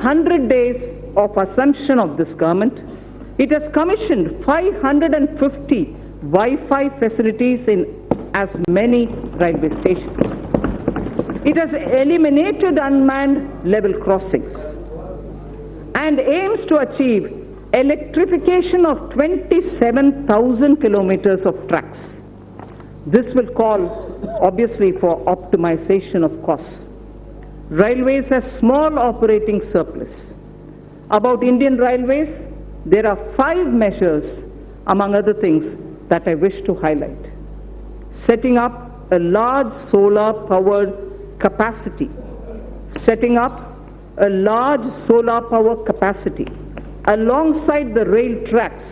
100 days of assumption of this government, it has commissioned 550 Wi-Fi facilities in as many railway stations. It has eliminated unmanned level crossings and aims to achieve electrification of 27,000 kilometers of tracks. This will call, obviously, for optimization of costs. Railways have small operating surplus. About Indian Railways, there are 5 measures, among other things, that I wish to highlight. Setting up a large solar-powered capacity. Setting up a large solar power capacity alongside the rail tracks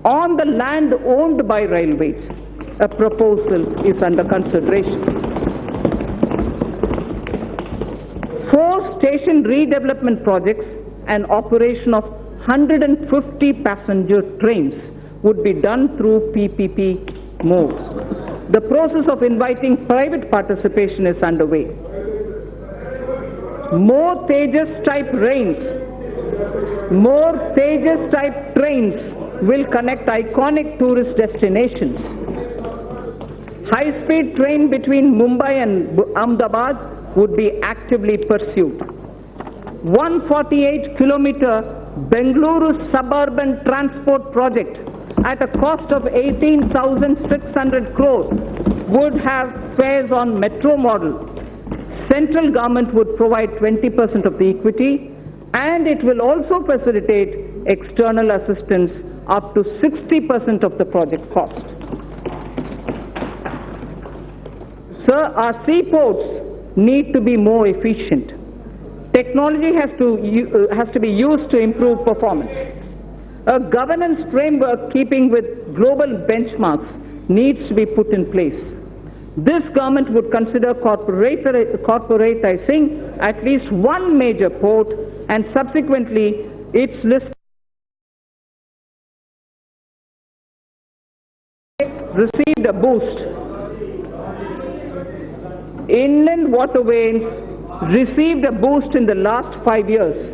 on the land owned by railways. A proposal is under consideration. 4 station redevelopment projects and operation of 150 passenger trains would be done through PPP mode. The process of inviting private participation is underway. More Tejas type trains will connect iconic tourist destinations. High-speed train between Mumbai and Ahmedabad would be actively pursued. 148-kilometer Bengaluru suburban transport project at a cost of 18,600 crores would have fares on metro model. Central government would provide 20% of the equity, and it will also facilitate external assistance up to 60% of the project cost. Sir, our seaports need to be more efficient. Technology has to be used to improve performance. A governance framework keeping with global benchmarks needs to be put in place. This government would consider corporatizing at least one major port, and subsequently its list received a boost. Inland waterways received a boost in the last 5 years.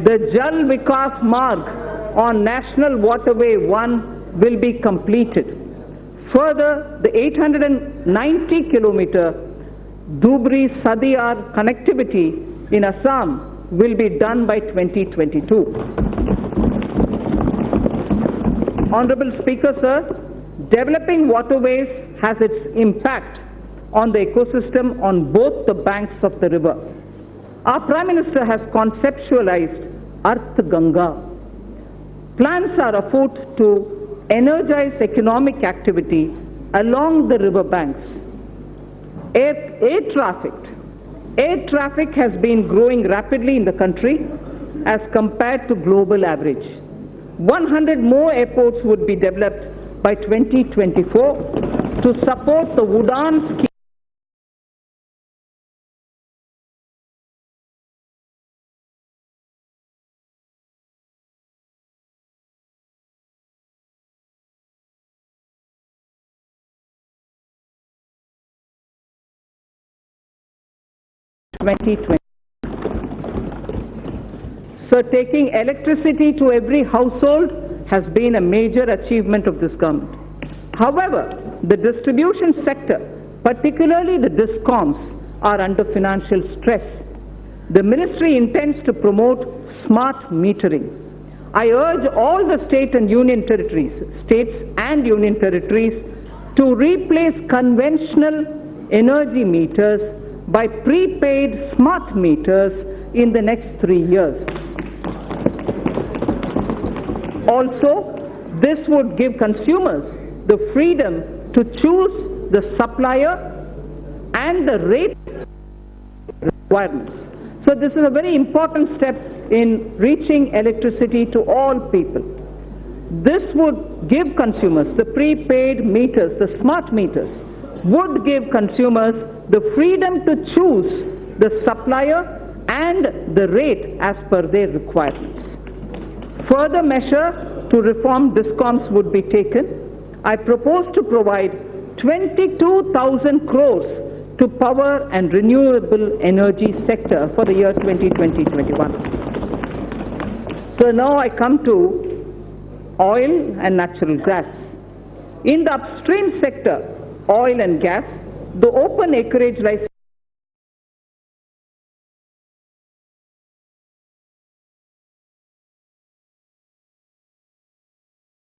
The Jal Vikas Marg on National Waterway 1 will be completed. Further, the 890-kilometer Dhubri-Sadiyar connectivity in Assam will be done by 2022. Honorable Speaker, sir, developing waterways has its impact on the ecosystem on both the banks of the river. Our Prime Minister has conceptualized Arth Ganga. Plans are afoot to energize economic activity along the river banks. Air traffic has been growing rapidly in the country as compared to global average. 100 more airports would be developed by 2024 to support the Udaan scheme. So taking electricity to every household has been a major achievement of this government. However, the distribution sector, particularly the DISCOMs, are under financial stress. The ministry intends to promote smart metering. I urge all the states and union territories to replace conventional energy meters by prepaid smart meters in the next 3 years. Also, this would give consumers the freedom to choose the supplier and the rate requirements. So this is a very important step in reaching electricity to all people. This would give consumers the prepaid meters, the smart meters, would give consumers the freedom to choose the supplier and the rate as per their requirements. Further measure to reform DISCOMs would be taken. I propose to provide 22,000 crores to power and renewable energy sector for the year 2020-21. So now I come to oil and natural gas. In the upstream sector, oil and gas, the open acreage license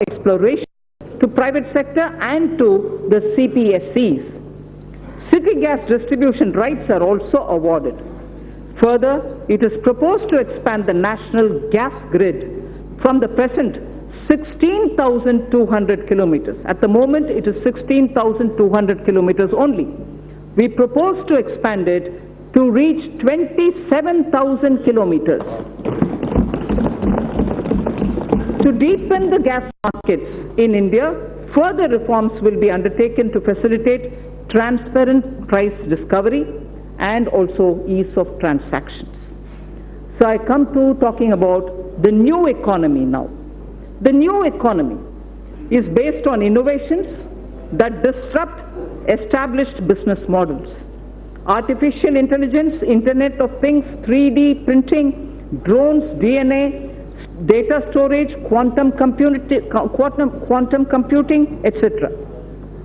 exploration to private sector and to the CPSCs. City gas distribution rights are also awarded. Further, it is proposed to expand the national gas grid from the present 16,200 kilometers. At the moment, it is 16,200 kilometers only. We propose to expand it to reach 27,000 kilometers. To deepen the gas markets in India, further reforms will be undertaken to facilitate transparent price discovery and also ease of transactions. So I come to talking about the new economy now. The new economy is based on innovations that disrupt established business models. Artificial intelligence, Internet of Things, 3D printing, drones, DNA, data storage, quantum computing, etc.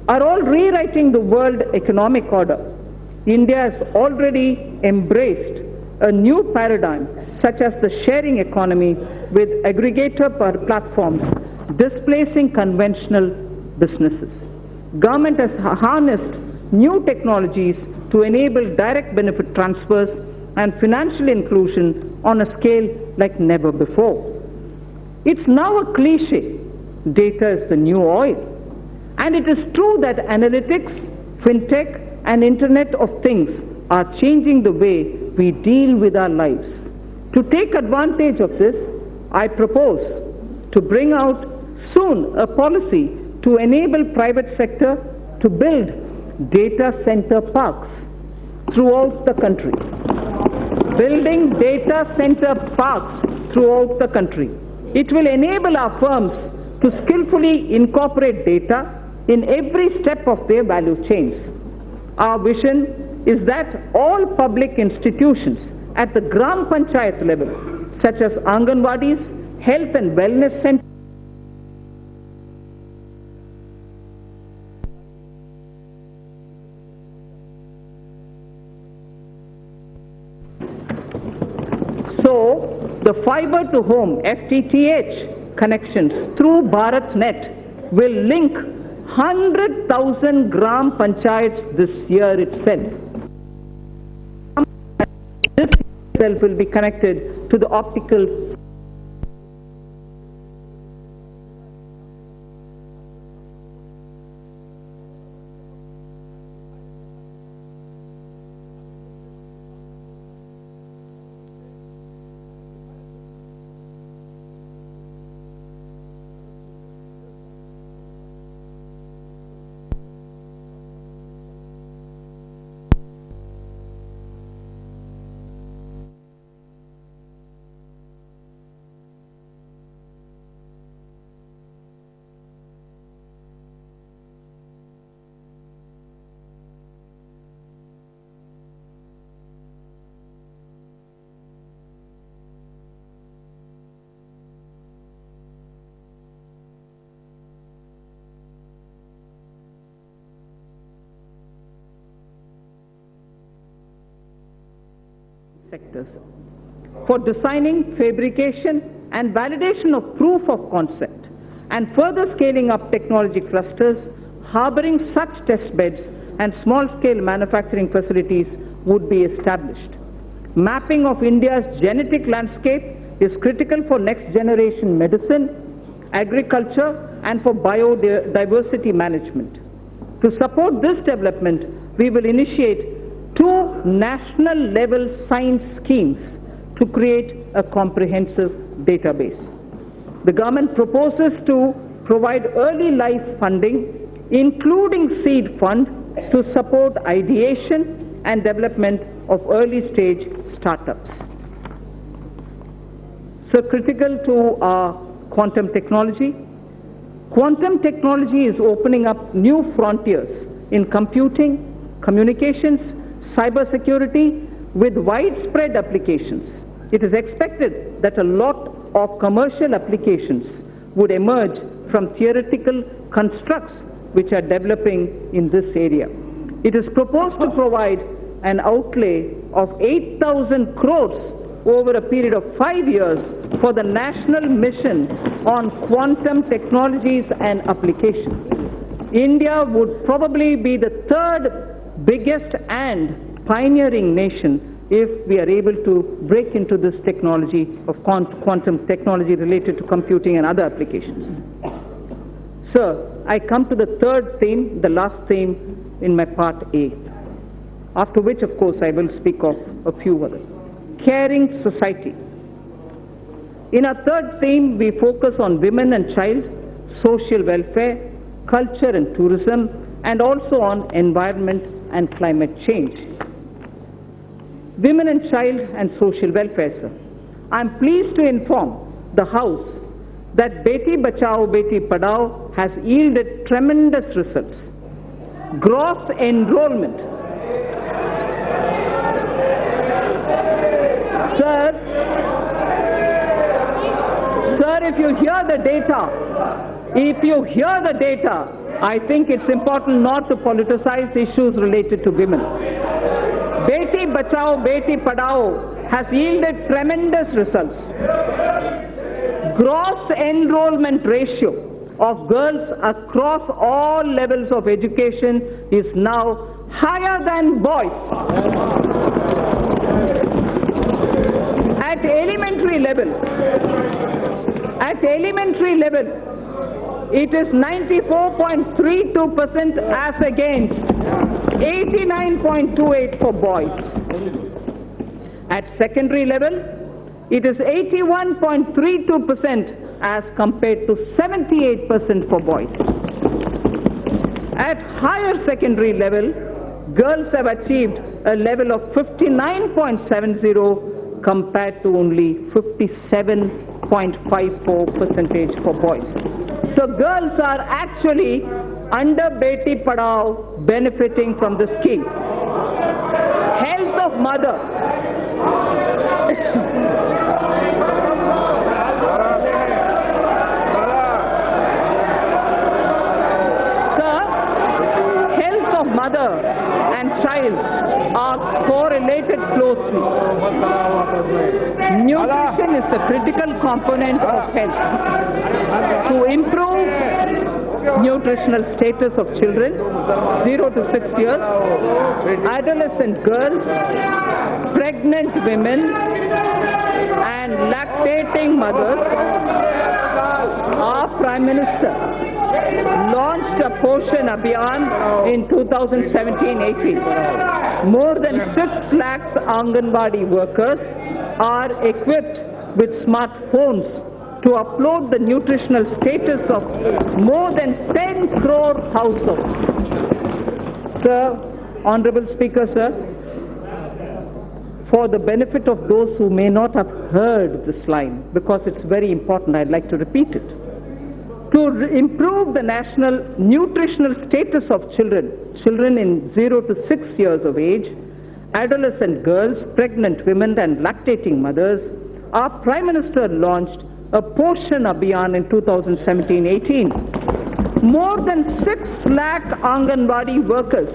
are all rewriting the world economic order. India has already embraced a new paradigm such as the sharing economy with aggregator platforms displacing conventional businesses. Government has harnessed new technologies to enable direct benefit transfers and financial inclusion on a scale like never before. It's now a cliche, data is the new oil. And it is true that analytics, fintech, and Internet of Things are changing the way we deal with our lives. To take advantage of this, I propose to bring out soon a policy to enable private sector to build data center parks throughout the country. Building data center parks throughout the country. It will enable our firms to skillfully incorporate data in every step of their value chains. Our vision is that all public institutions at the Gram Panchayat level, such as Anganwadis, health and wellness centers, so the fiber to home FTTH connections through BharatNet will link 100,000 Gram Panchayats this year itself. This itself will be connected to the optical sectors for designing, fabrication and validation of proof of concept and further scaling up technology clusters harboring such test beds and small-scale manufacturing facilities would be established. Mapping of India's genetic landscape is critical for next-generation medicine, agriculture and for biodiversity management. To support this development, we will initiate 2 national-level science schemes to create a comprehensive database. The government proposes to provide early life funding, including seed fund, to support ideation and development of early-stage startups. So critical to our quantum technology. Quantum technology is opening up new frontiers in computing, communications, cybersecurity with widespread applications. It is expected that a lot of commercial applications would emerge from theoretical constructs which are developing in this area. It is proposed to provide an outlay of 8,000 crores over a period of 5 years for the national mission on quantum technologies and applications. India would probably be the third biggest and pioneering nation if we are able to break into this technology of quantum technology related to computing and other applications. Sir, I come to the third theme, the last theme in my part A, after which, of course, I will speak of a few others. Caring society. In our third theme, we focus on women and child, social welfare, culture and tourism, and also on environment and climate change. Women and child and social welfare, sir. I am pleased to inform the House that Beti Bachao, Beti Padhao has yielded tremendous results. Gross enrollment. Sir, if you hear the data, I think it's important not to politicize issues related to women. Beti Bachao, Beti Padhao has yielded tremendous results. Gross enrollment ratio of girls across all levels of education is now higher than boys. At elementary level, it is 94.32% as against 89.28 for boys. At secondary level, it is 81.32% as compared to 78% for boys. At higher secondary level, girls have achieved a level of 59.70 compared to only 57.54% for boys. So girls are actually under Beti Padhao benefiting from the scheme. Health of mother. Sir, health of mother and child are correlated closely. Nutrition is the critical component of health. To improve nutritional status of children 0 to 6 years, adolescent girls, pregnant women, and lactating mothers, our Prime Minister launched a Poshan Abhiyan in 2017-18. More than 6 lakhs Anganwadi workers are equipped with smartphones to upload the nutritional status of more than 10 crore households. Sir, Honorable Speaker, sir, for the benefit of those who may not have heard this line, because it's very important, I'd like to repeat it. To improve the national nutritional status of children in 0 to 6 years of age, adolescent girls, pregnant women and lactating mothers, our Prime Minister launched a Poshan Abhiyan in 2017-18. More than 6 lakh Anganwadi workers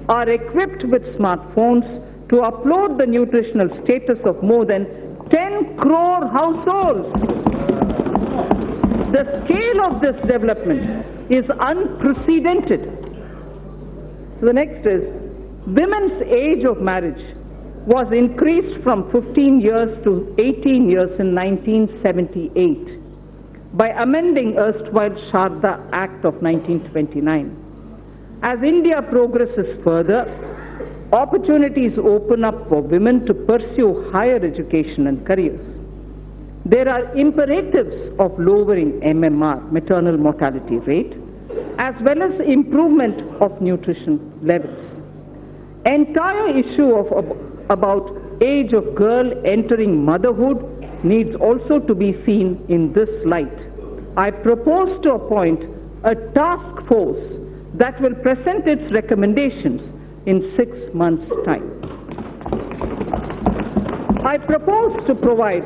are equipped with smartphones to upload the nutritional status of more than 10 crore households. The scale of this development is unprecedented. So the next is, women's age of marriage was increased from 15 years to 18 years in 1978 by amending erstwhile Sharda Act of 1929. As India progresses further, opportunities open up for women to pursue higher education and careers. There are imperatives of lowering MMR, maternal mortality rate, as well as improvement of nutrition levels. Entire issue about age of girl entering motherhood needs also to be seen in this light. I propose to appoint a task force that will present its recommendations in 6 months' time. I propose to provide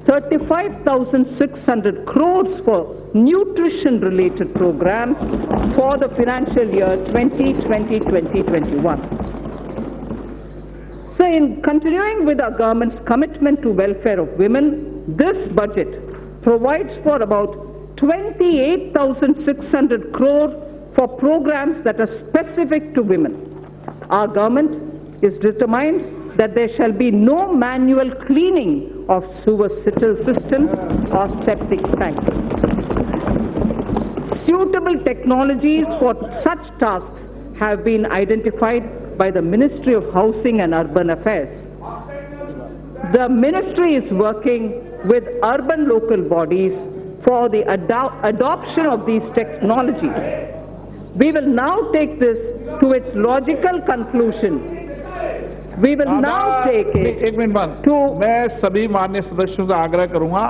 35,600 crores for nutrition-related programs for the financial year 2020-2021. So in continuing with our government's commitment to welfare of women, this budget provides for about 28,600 crores for programs that are specific to women. Our government is determined that there shall be no manual cleaning of sewer systems or septic tanks. Suitable technologies for such tasks have been identified by the Ministry of Housing and Urban Affairs. The ministry is working with urban local bodies for the adoption of these technologies. We will now take this to its logical conclusion. We will now take it एक minute बंद to मैं सभी माननीय सदस्यों से आग्रह करूंगा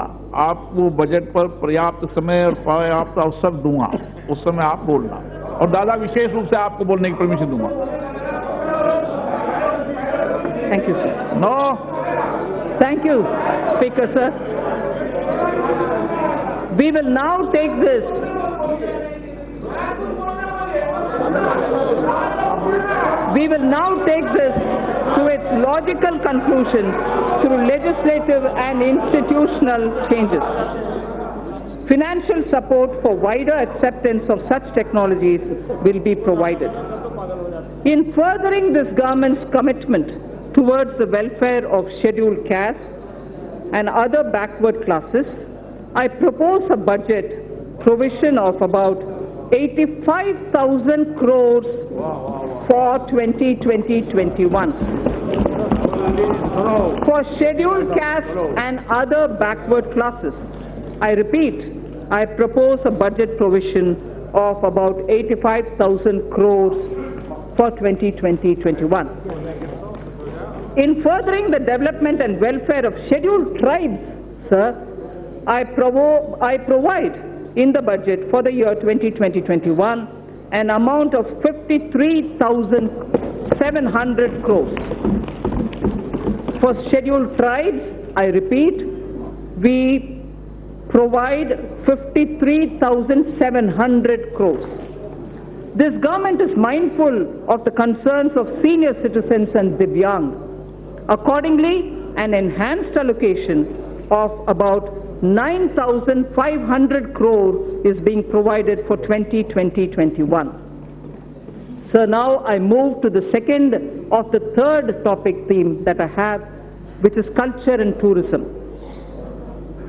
आपको बजट पर पर्याप्त समय और पर्याप्त अवसर दूंगा, उस समय आप बोलना, और दादा विशेष रूप से आपको बोलने की परमिशन दूंगा. Thank you, sir. No. Thank you, Speaker, sir. We will now take this. We will now take this to its logical conclusion through legislative and institutional changes. Financial support for wider acceptance of such technologies will be provided. In furthering this government's commitment towards the welfare of scheduled castes and other backward classes, I propose a budget provision of about 85,000 crores for 2020-21 for scheduled castes and other backward classes. I repeat, I propose a budget provision of about 85,000 crores for 2020-21. In furthering the development and welfare of scheduled tribes, sir, I provide in the budget for the year 2020-21 an amount of 53,700 crores. For scheduled tribes, I repeat, we provide 53,700 crores. This government is mindful of the concerns of senior citizens and Divyang. Accordingly, an enhanced allocation of about 9,500 crores is being provided for 2020-21. So now I move to the second of the third topic theme that I have, which is culture and tourism.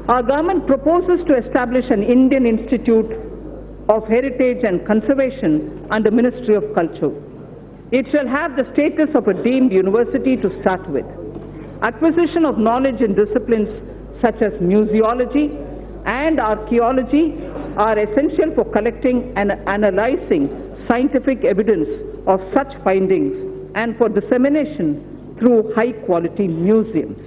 Our government proposes to establish an Indian Institute of Heritage and Conservation under Ministry of Culture. It shall have the status of a deemed university to start with. Acquisition of knowledge in disciplines such as museology and archaeology are essential for collecting and analyzing scientific evidence of such findings and for dissemination through high-quality museums.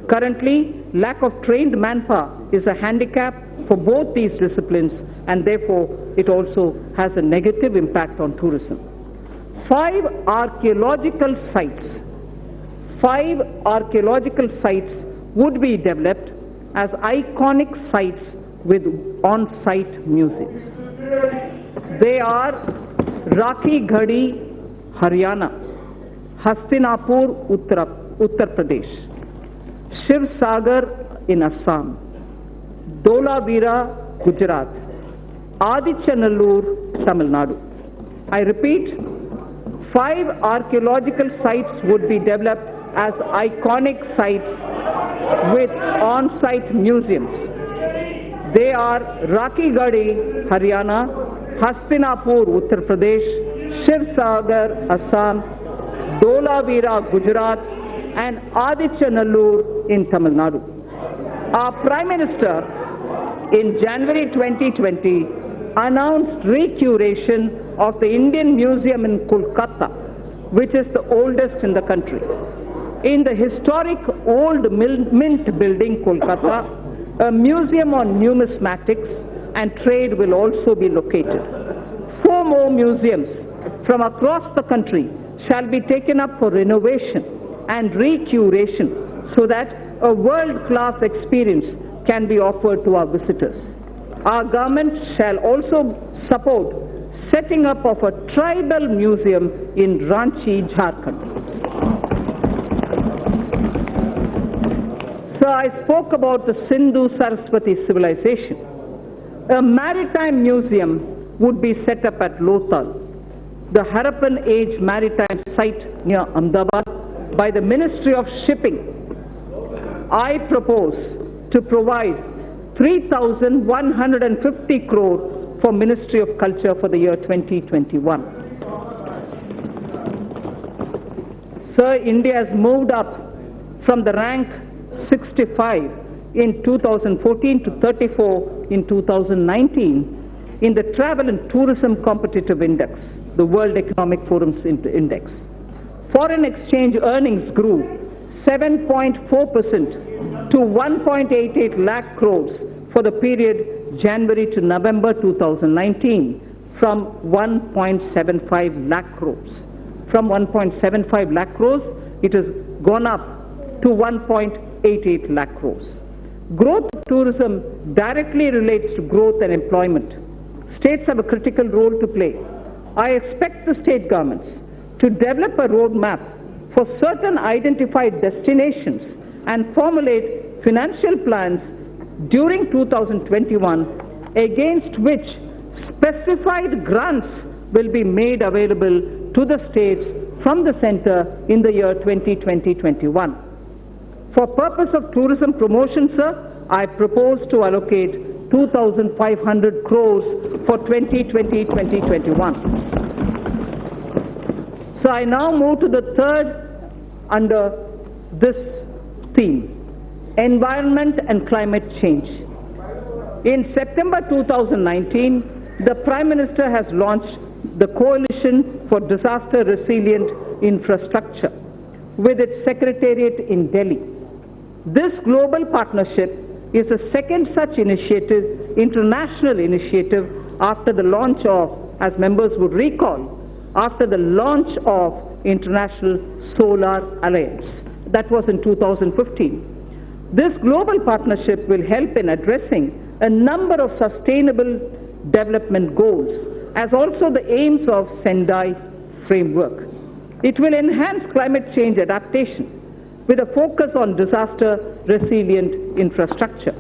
Currently, lack of trained manpower is a handicap for both these disciplines, and therefore it also has a negative impact on tourism. 5 archaeological sites would be developed as iconic sites with on-site museums. They are Rakhi Ghadi, Haryana; Hastinapur, Uttar Pradesh; Shiv Sagar in Assam; Dholavira, Gujarat; Adichanallur, Tamil Nadu. I repeat, 5 archaeological sites would be developed as iconic sites with on-site museums. They are Rakhi Ghadi, Haryana; Hastinapur, Uttar Pradesh; Shiv Sagar, Assam; Dholavira, Gujarat; and Adichanallur in Tamil Nadu. Our Prime Minister in January 2020 announced recuration of the Indian Museum in Kolkata, which is the oldest in the country. In the historic old Mint building, Kolkata, a museum on numismatics and trade will also be located. 4 more museums from across the country shall be taken up for renovation and recuration so that a world-class experience can be offered to our visitors. Our government shall also support setting up of a tribal museum in Ranchi, Jharkhand. So I spoke about the Sindhu-Saraswati civilization. A maritime museum would be set up at Lothal, the Harappan Age maritime site near Ahmedabad, by the Ministry of Shipping. I propose to provide 3,150 crore for Ministry of Culture for the year 2021. Sir, India has moved up from the rank 65 in 2014 to 34 in 2019 in the Travel and Tourism Competitive Index, the World Economic Forum's index. Foreign exchange earnings grew 7.4% to 1.88 lakh crores for the period January to November 2019 from 1.75 lakh crores. From 1.75 lakh crores, it has gone up to 1.88 lakh crores. Growth of tourism directly relates to growth and employment. States have a critical role to play. I expect the state governments to develop a roadmap for certain identified destinations and formulate financial plans during 2021 against which specified grants will be made available to the states from the center in the year 2020-21. For purpose of tourism promotion, sir, I propose to allocate 2,500 crores for 2020-2021. So I now move to the third under this theme, environment and climate change. In September 2019, the Prime Minister has launched the Coalition for Disaster Resilient Infrastructure with its secretariat in Delhi. This global partnership is the second such initiative, international initiative, after the launch of, as members would recall, after the launch of International Solar Alliance. That was in 2015. This global partnership will help in addressing a number of sustainable development goals, as also the aims of Sendai framework. It will enhance climate change adaptation with a focus on disaster resilient infrastructure.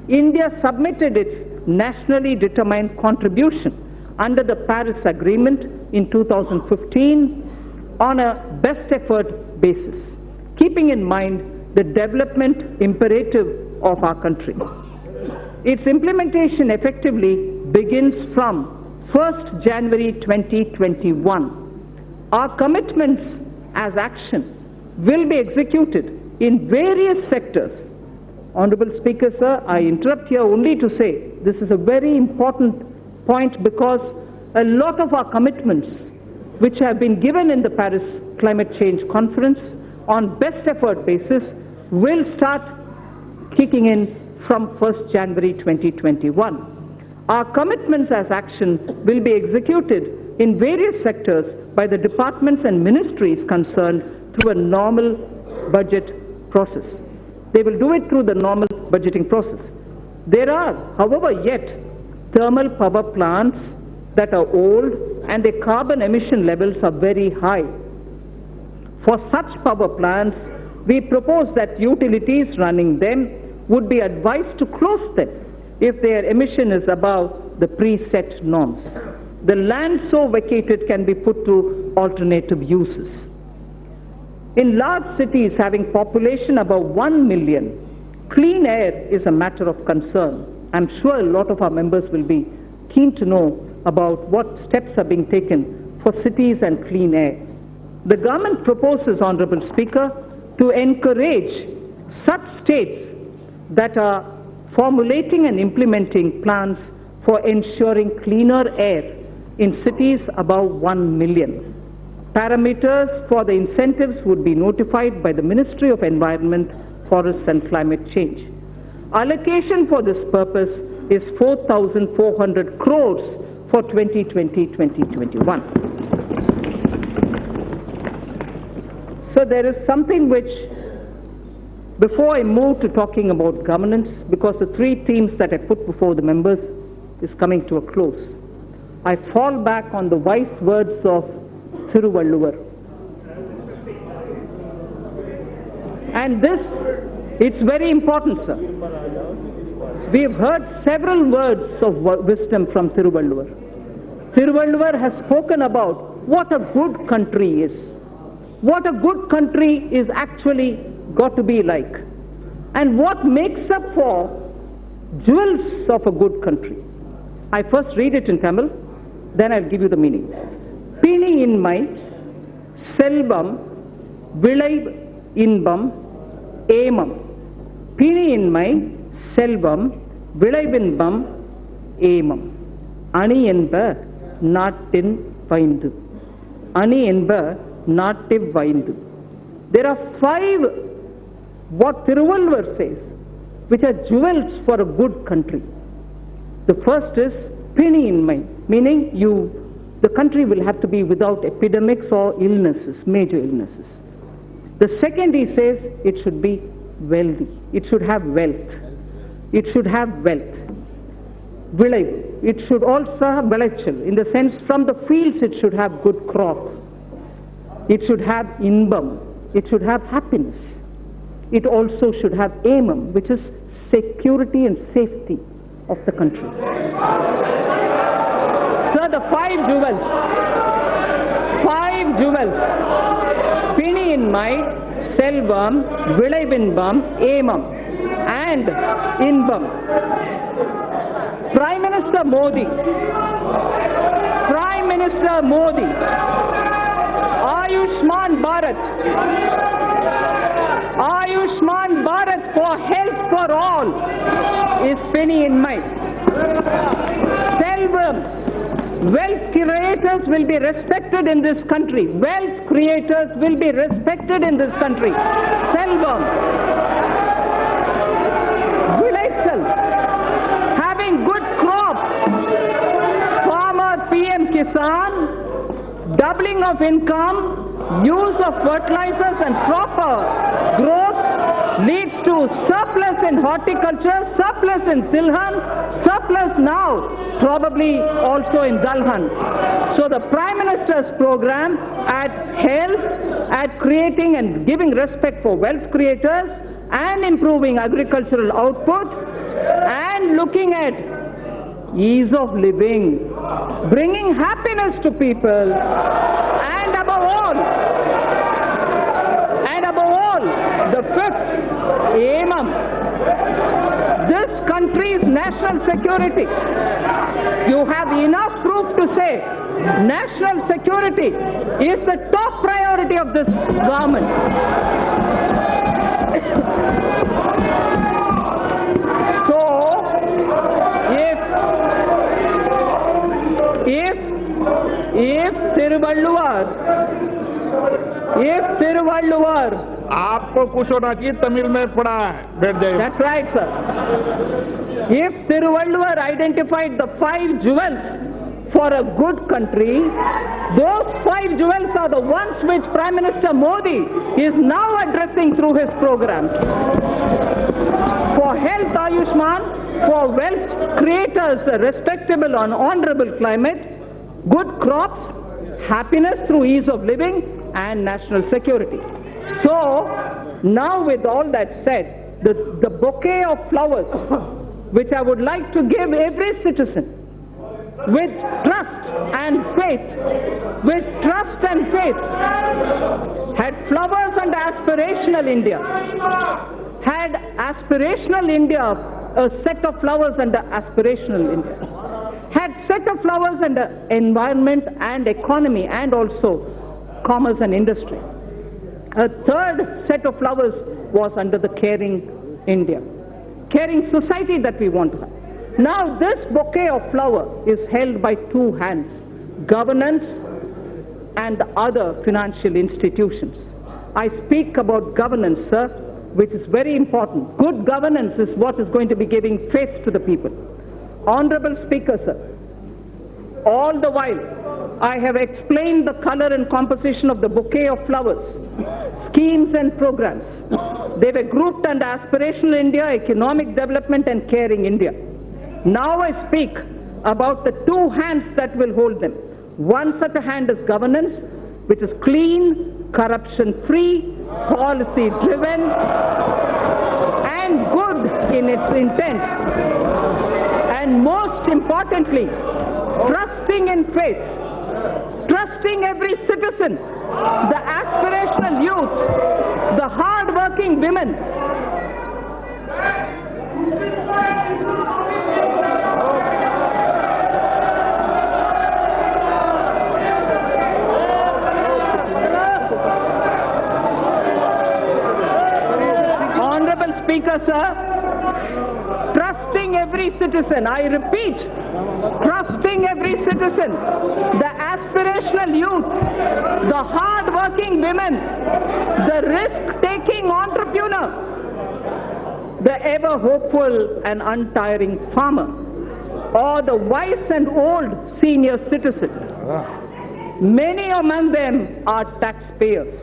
India submitted its nationally determined contribution under the Paris Agreement in 2015 on a best effort basis, keeping in mind the development imperative of our country. Its implementation effectively begins from 1st January 2021. Our commitments as action will be executed in various sectors. Honorable Speaker, sir, I interrupt here only to say this is a very important point, because a lot of our commitments which have been given in the Paris Climate Change Conference on best effort basis will start kicking in from 1st January 2021. Our commitments as action will be executed in various sectors by the departments and ministries concerned through a normal budget process. They will do it through the normal budgeting process. There are, however, yet thermal power plants that are old and their carbon emission levels are very high. For such power plants, we propose that utilities running them would be advised to close them if their emission is above the preset norms. The land so vacated can be put to alternative uses. In large cities having population above 1 million, clean air is a matter of concern. I'm sure a lot of our members will be keen to know about what steps are being taken for cities and clean air. The government proposes, Honorable Speaker, to encourage such states that are formulating and implementing plans for ensuring cleaner air in cities above 1 million. Parameters for the incentives would be notified by the Ministry of Environment, Forests and Climate Change. Allocation for this purpose is 4,400 crores for 2020-2021. So there is something which Before I move to talking about governance, because the three themes that I put before the members is coming to a close, I fall back on the wise words of Thiruvalluvar. And this, it's very important, sir. We have heard several words of wisdom from Thiruvalluvar. Thiruvalluvar has spoken about what a good country is. What a good country is actually got to be like. And what makes up for jewels of a good country. I first read it in Tamil, then I'll give you the meaning. Pini inmai, selvam, vilai inbam, ஏமம். பிணி இன்மை, செல்வம், விளைவின்பம், ஏமம். அணி என்ப நாட்டின் வைந்து. அணி என்ப native வைந்து. There are 5, what Thiruvalluvar says, which are jewels for a good country. The first is pini inmai, meaning the country will have to be without epidemics or illnesses, major illnesses. The second, he says, it should be wealthy. It should have wealth. It should have wealth. Vilai. It should also have velachal. In the sense, from the fields, it should have good crop. It should have inbam. It should have happiness. It also should have aimam, which is security and safety of the country. So the 5 jewels. 5 jewels. Pini inmai, selvam, vilaivinbam, aimam, and inbam. Prime Minister Modi, Ayushman Bharat for health for all is Pini inmai. Selvam, wealth creators will be respected in this country. Wealth creators will be respected in this country. Selvam. Vilaichal. Having good crops. Farmer PM Kisan. Doubling of income. Use of fertilizers and proper growth leads to surplus in horticulture, surplus in Silhan, surplus now, probably also in Dalhan. So the Prime Minister's program at health, at creating and giving respect for wealth creators, and improving agricultural output, and looking at ease of living, bringing happiness to people, and above all, the 5th, aimam. This country's national security. You have enough proof to say national security is the top priority of this government. So, if Thiruvalluvar, आपको कुछ होना चाहिए, तमिल में पढ़ा है, बैठ जाइए. That's right, sir. If Thiruvalluvar identified the 5 jewels for a good country, those 5 jewels are the ones which Prime Minister Modi is now addressing through his program. For health, Ayushman, for wealth creators, a respectable and honorable climate, good crops, happiness through ease of living, and national security. So, now with all that said, the bouquet of flowers which I would like to give every citizen with trust and faith, had flowers and aspirational India, a set of flowers under aspirational India, had set of flowers under environment and economy and also commerce and industry. A third set of flowers was under the caring India, caring society that we want to have. Now this bouquet of flower is held by 2 hands, governance and other financial institutions. I speak about governance, sir, which is very important. Good governance is what is going to be giving faith to the people. Honorable Speaker, sir, all the while I have explained the color and composition of the bouquet of flowers, schemes and programs. They were grouped under Aspirational India, Economic Development and Caring India. Now I speak about the two hands that will hold them. One such a hand is governance, which is clean, corruption-free, policy-driven, and good in its intent. And most importantly, trusting in faith, trusting every citizen, the aspirational youth, the hard-working women. Honorable Speaker, sir, trusting every citizen, I repeat, trusting every citizen, the aspirational youth, the hard-working women, the risk-taking entrepreneur, the ever-hopeful and untiring farmer, or the wise and old senior citizen. Many among them are taxpayers.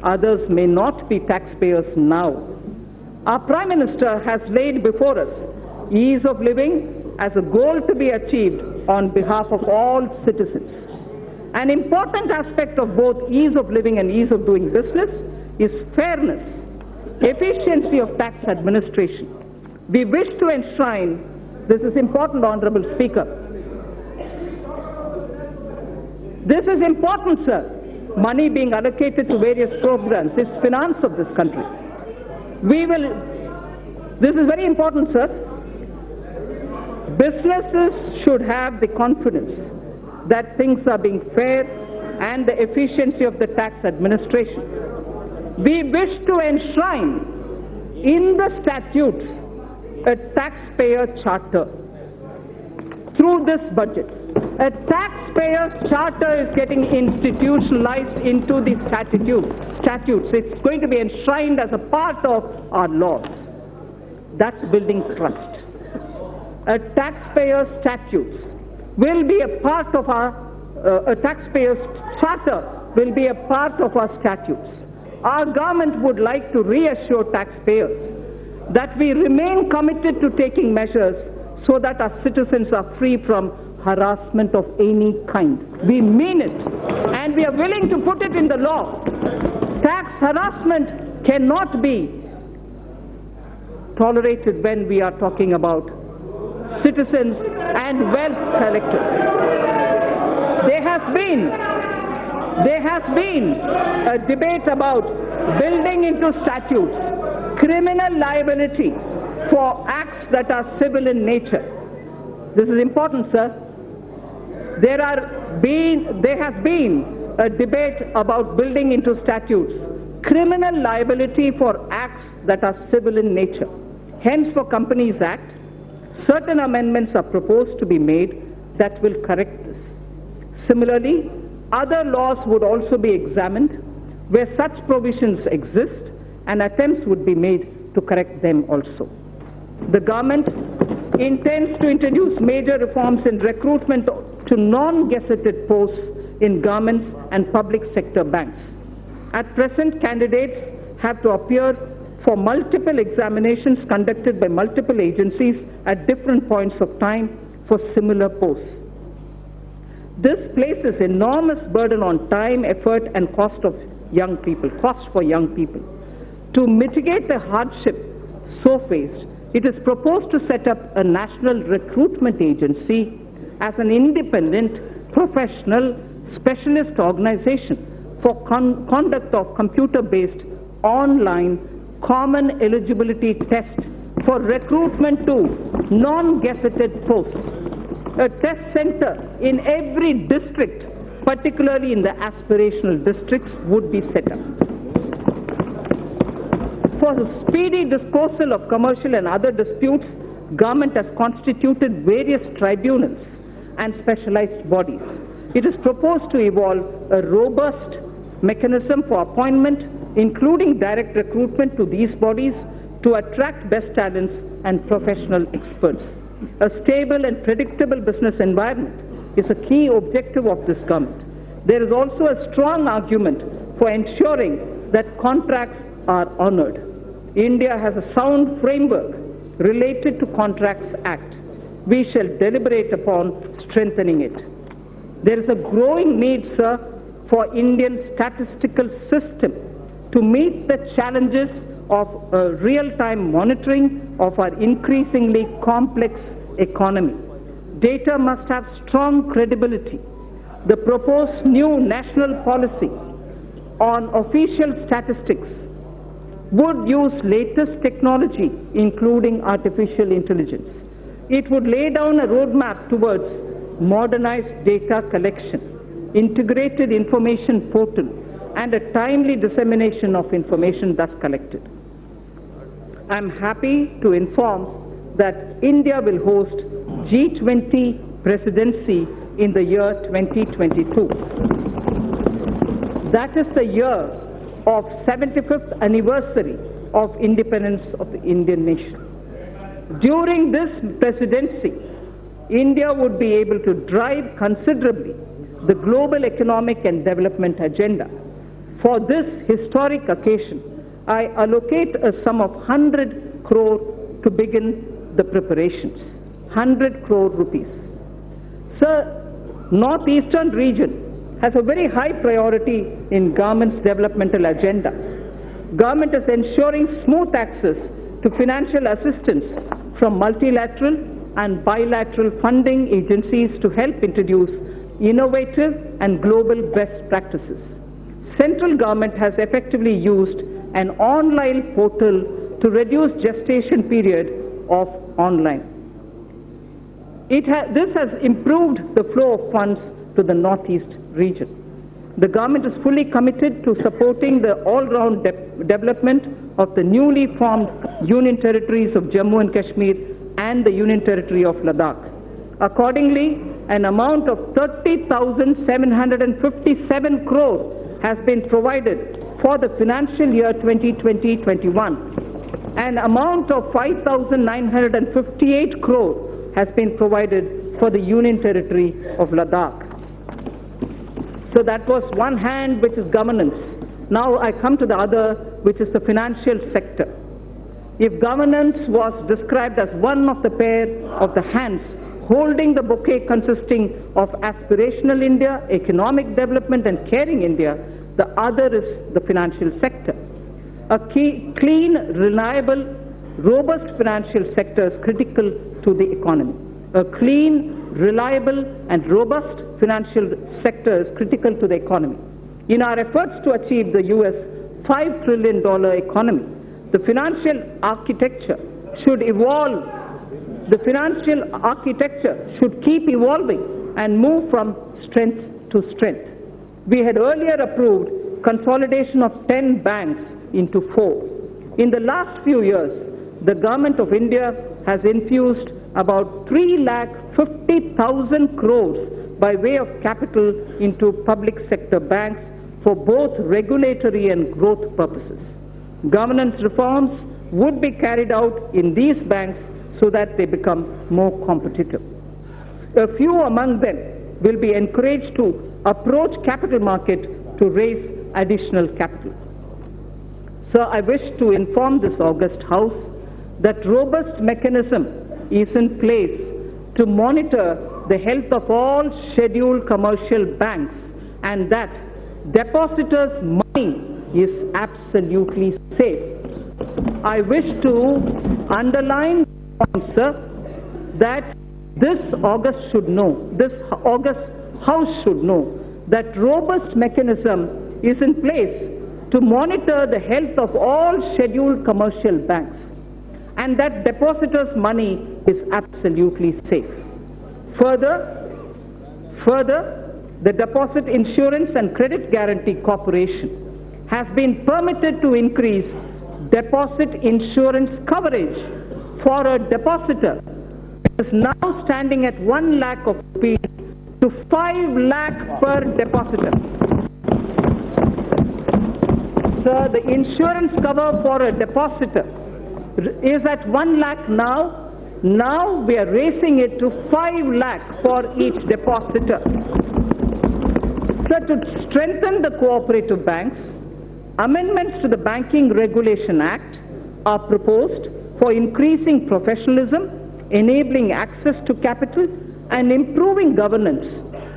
Others may not be taxpayers now. Our Prime Minister has laid before us ease of living as a goal to be achieved on behalf of all citizens. An important aspect of both ease of living and ease of doing business is fairness, efficiency of tax administration. We wish to enshrine, this is important, Honorable Speaker. This is important, sir. Money being allocated to various programs is finance of this country. This is very important, sir. Businesses should have the confidence that things are being fair and the efficiency of the tax administration. We wish to enshrine in the statutes a taxpayer charter through this budget. A taxpayer charter is getting institutionalized into the statutes. It's going to be enshrined as a part of our laws. That's building trust. A taxpayer statutes will be a part of a taxpayer charter will be a part of our statutes. Our government would like to reassure taxpayers that we remain committed to taking measures so that our citizens are free from harassment of any kind. We mean it, and we are willing to put it in the law. Tax harassment cannot be tolerated when we are talking about citizens and wealth collectors. There has been a debate about building into statutes criminal liability for acts that are civil in nature. This is important, sir. There has been a debate about building into statutes criminal liability for acts that are civil in nature. Hence, for Companies Act, certain amendments are proposed to be made that will correct this. Similarly, other laws would also be examined where such provisions exist, and attempts would be made to correct them also. The government intends to introduce major reforms in recruitment to non-gazetted posts in governments and public sector banks. At present, candidates have to appear for multiple examinations conducted by multiple agencies at different points of time for similar posts. This places enormous burden on time, effort, and cost for young people. To mitigate the hardship so faced, it is proposed to set up a national recruitment agency as an independent, professional, specialist organization for conduct of computer-based online common eligibility test for recruitment to non-gazetted posts. A test center in every district, particularly in the aspirational districts, would be set up. For the speedy disposal of commercial and other disputes, government has constituted various tribunals and specialized bodies. It is proposed to evolve a robust mechanism for appointment, including direct recruitment to these bodies to attract best talents and professional experts. A stable and predictable business environment is a key objective of this government. There is also a strong argument for ensuring that contracts are honored. India has a sound framework related to Contracts Act. We shall deliberate upon strengthening it. There is a growing need, sir, for Indian statistical system to meet the challenges of real-time monitoring of our increasingly complex economy. Data must have strong credibility. The proposed new national policy on official statistics would use latest technology, including artificial intelligence. It would lay down a roadmap towards modernized data collection, integrated information portal, and a timely dissemination of information thus collected. I am happy to inform that India will host G20 presidency in the year 2022. That is the year of 75th anniversary of independence of the Indian nation. During this presidency, India would be able to drive considerably the global economic and development agenda. For this historic occasion, I allocate a sum of 100 crore to begin the preparations. 100 crore rupees. Sir, Northeastern region has a very high priority in government's developmental agenda. Government is ensuring smooth access to financial assistance from multilateral and bilateral funding agencies to help introduce innovative and global best practices. Central government has effectively used an online portal to reduce gestation period of online. This has improved the flow of funds to the Northeast region. The government is fully committed to supporting the all-round development of the newly formed Union Territories of Jammu and Kashmir and the Union Territory of Ladakh. Accordingly, an amount of 30,757 crore has been provided for the financial year 2020-21. An amount of 5,958 crore has been provided for the Union Territory of Ladakh. So that was one hand, which is governance. Now I come to the other, which is the financial sector. If governance was described as one of the pair of the hands holding the bouquet consisting of aspirational India, economic development and caring India, the other is the financial sector. A clean, reliable, robust financial sector is critical to the economy. A clean, reliable and robust financial sector is critical to the economy. In our efforts to achieve the US $5 trillion economy, the financial architecture should evolve. The financial architecture should keep evolving and move from strength to strength. We had earlier approved consolidation of 10 banks into 4. In the last few years, the government of India has infused about 3,50,000 crores by way of capital into public sector banks for both regulatory and growth purposes. Governance reforms would be carried out in these banks so that they become more competitive. A few among them will be encouraged to approach capital market to raise additional capital. Sir, I wish to inform this august House that robust mechanism is in place to monitor the health of all scheduled commercial banks and that depositors' money is absolutely safe. I wish to underline, sir, that this August House should know that robust mechanism is in place to monitor the health of all scheduled commercial banks and that depositors' money is absolutely safe. Further, the Deposit Insurance and Credit Guarantee Corporation has been permitted to increase deposit insurance coverage for a depositor. It is now standing at 1 lakh of rupees to 5 lakh per depositor. So the insurance cover for a depositor is at 1 lakh now. Now we are raising it to 5 lakh for each depositor. So to strengthen the cooperative banks, amendments to the Banking Regulation Act are proposed for increasing professionalism, enabling access to capital, and improving governance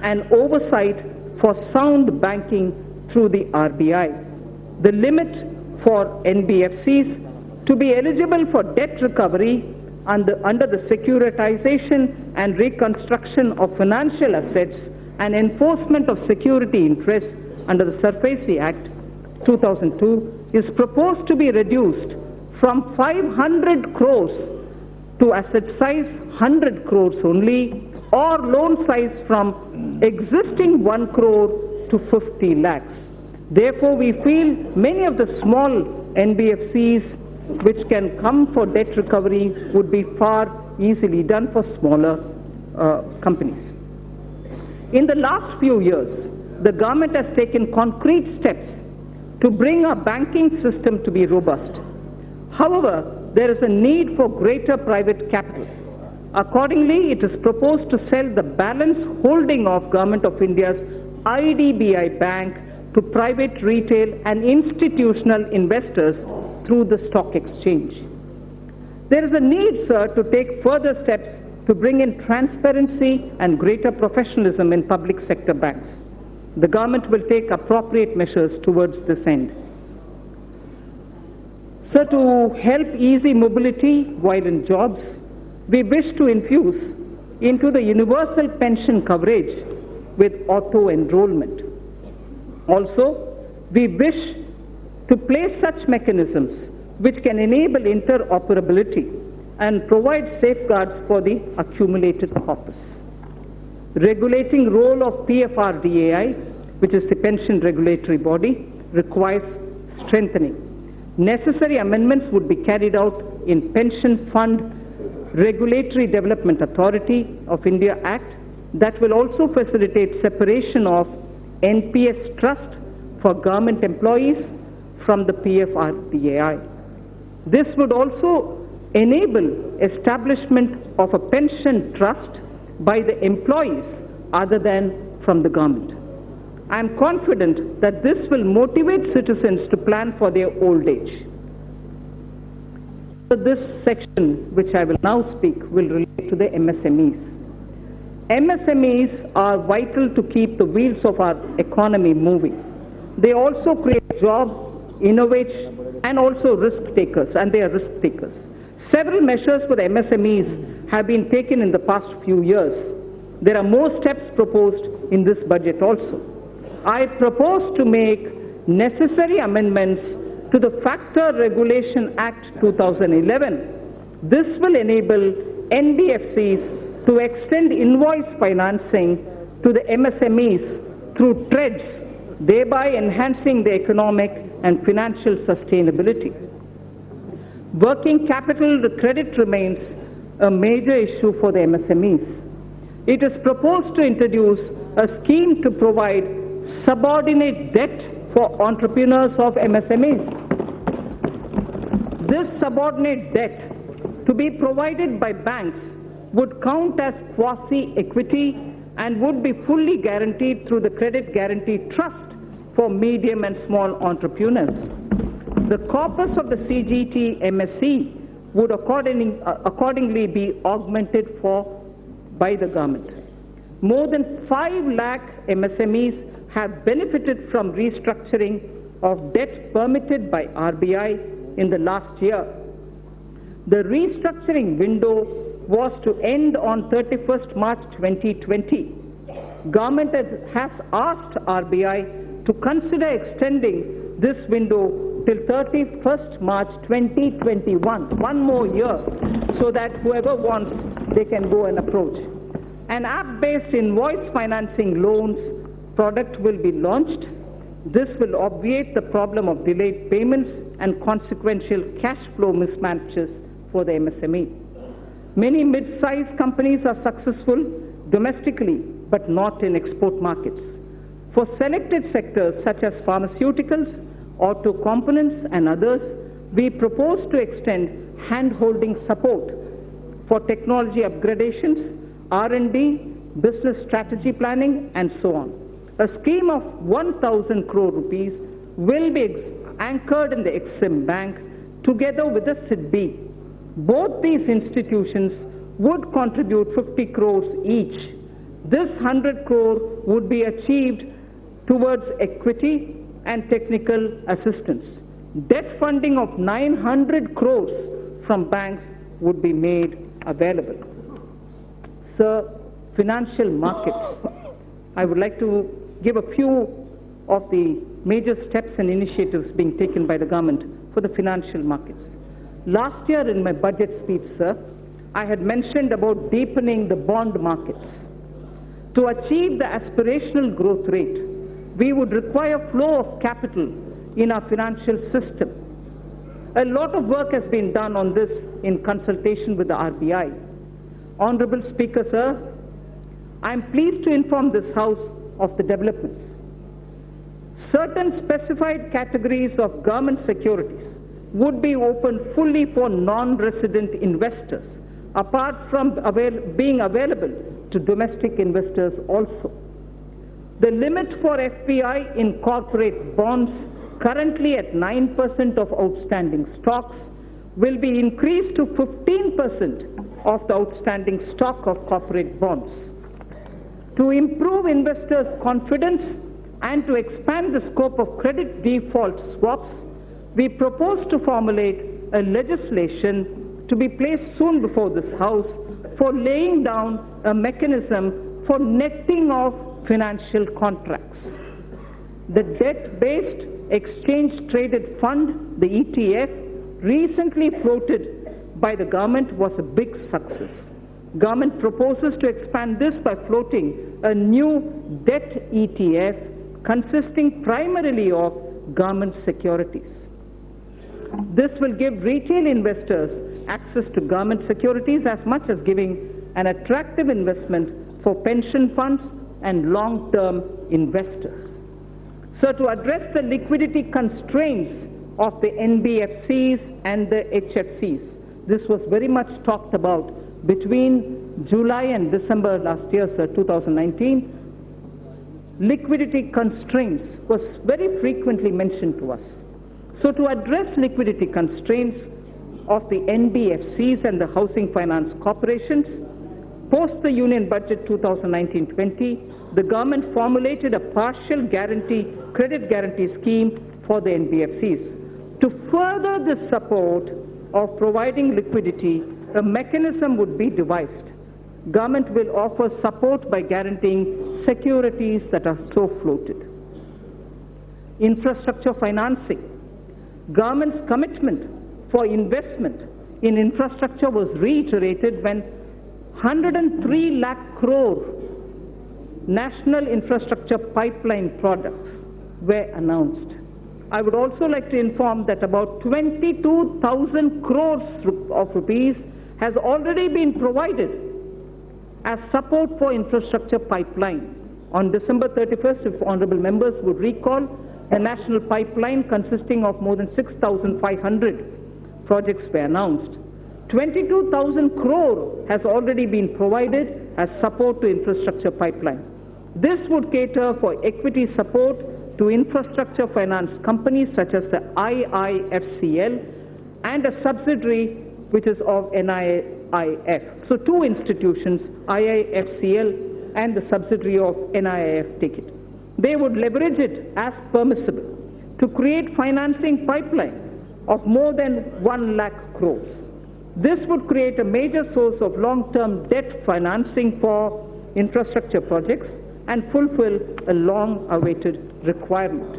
and oversight for sound banking through the RBI. The limit for NBFCs to be eligible for debt recovery under the securitization and reconstruction of financial assets and enforcement of security interests under the SARFAESI Act 2002 is proposed to be reduced from 500 crores to asset size 100 crores only, or loan size from existing 1 crore to 50 lakhs. Therefore, we feel many of the small NBFCs which can come for debt recovery would be far easily done for smaller companies. In the last few years, the government has taken concrete steps to bring our banking system to be robust. However, there is a need for greater private capital. Accordingly, it is proposed to sell the balance holding of Government of India's IDBI Bank to private, retail and institutional investors through the stock exchange. There is a need, sir, to take further steps to bring in transparency and greater professionalism in public sector banks. The government will take appropriate measures towards this end. Sir, to help easy mobility while in jobs, we wish to infuse into the universal pension coverage with auto-enrollment. Also, we wish to place such mechanisms which can enable interoperability and provide safeguards for the accumulated corpus. Regulating role of PFRDAI, which is the pension regulatory body, requires strengthening. Necessary amendments would be carried out in Pension Fund Regulatory Development Authority of India Act that will also facilitate separation of NPS trust for government employees from the PFRDAI. This would also enable establishment of a pension trust by the employees other than from the government. I am confident that this will motivate citizens to plan for their old age. So this section, which I will now speak, will relate to the MSMEs. MSMEs are vital to keep the wheels of our economy moving. They also create jobs, innovate, and also risk takers, and they are risk takers. Several measures for the MSMEs have been taken in the past few years. There are more steps proposed in this budget also. I propose to make necessary amendments to the Factor Regulation Act 2011. This will enable NBFCs to extend invoice financing to the MSMEs through TREDS, thereby enhancing the economic and financial sustainability. Working capital credit remains a major issue for the MSMEs. It is proposed to introduce a scheme to provide subordinate debt for entrepreneurs of MSMEs. This subordinate debt to be provided by banks would count as quasi-equity and would be fully guaranteed through the Credit Guarantee Trust for medium and small entrepreneurs. The corpus of the CGT MSE would accordingly be augmented by the government. More than 5 lakh MSMEs have benefited from restructuring of debt permitted by RBI in the last year. The restructuring window was to end on 31st March 2020. Government has asked RBI to consider extending this window till 31st March 2021, one more year, so that whoever wants, they can go and approach. An app-based invoice financing loans product will be launched. This will obviate the problem of delayed payments and consequential cash flow mismatches for the MSME. Many mid-sized companies are successful domestically, but not in export markets. For selected sectors such as pharmaceuticals, auto components and others, we propose to extend hand-holding support for technology upgradations, R&D, business strategy planning, and so on. A scheme of 1,000 crore rupees will be anchored in the Exim Bank together with the SIDB. Both these institutions would contribute 50 crores each. This 100 crore would be achieved towards equity and technical assistance. Debt funding of 900 crores from banks would be made available. Sir, financial markets. I would like to give a few of the major steps and initiatives being taken by the government for the financial markets. Last year in my budget speech, sir, I had mentioned about deepening the bond markets. To achieve the aspirational growth rate, we would require flow of capital in our financial system. A lot of work has been done on this in consultation with the RBI. Honorable Speaker, sir, I am pleased to inform this House of the developments. Certain specified categories of government securities would be opened fully for non-resident investors, apart from being available to domestic investors also. The limit for FPI in corporate bonds, currently at 9% of outstanding stocks, will be increased to 15% of the outstanding stock of corporate bonds. To improve investors' confidence and to expand the scope of credit default swaps, we propose to formulate a legislation to be placed soon before this House for laying down a mechanism for netting of financial contracts. The debt-based exchange-traded fund, the ETF, recently floated by the government was a big success. Government proposes to expand this by floating a new debt ETF consisting primarily of government securities. This will give retail investors access to government securities as much as giving an attractive investment for pension funds and long-term investors. So to address the liquidity constraints of the NBFCs and the HFCs, this was very much talked about between July and December last year, sir, 2019. Liquidity constraints was very frequently mentioned to us. So to address liquidity constraints of the NBFCs and the housing finance corporations, post the Union Budget 2019-20, the government formulated a partial credit guarantee scheme for the NBFCs. To further the support of providing liquidity, a mechanism would be devised. Government will offer support by guaranteeing securities that are so floated. Infrastructure financing. Government's commitment for investment in infrastructure was reiterated when 103 lakh crore national infrastructure pipeline projects were announced. I would also like to inform that about 22,000 crores of rupees has already been provided as support for infrastructure pipeline. On December 31st, if honorable members would recall, the national pipeline consisting of more than 6,500 projects were announced. 22,000 crore has already been provided as support to infrastructure pipeline. This would cater for equity support to infrastructure finance companies such as the IIFCL and a subsidiary which is of NIIF. So two institutions, IIFCL and the subsidiary of NIIF, take it. They would leverage it as permissible to create financing pipeline of more than 1 lakh crores. This would create a major source of long-term debt financing for infrastructure projects and fulfill a long-awaited requirement.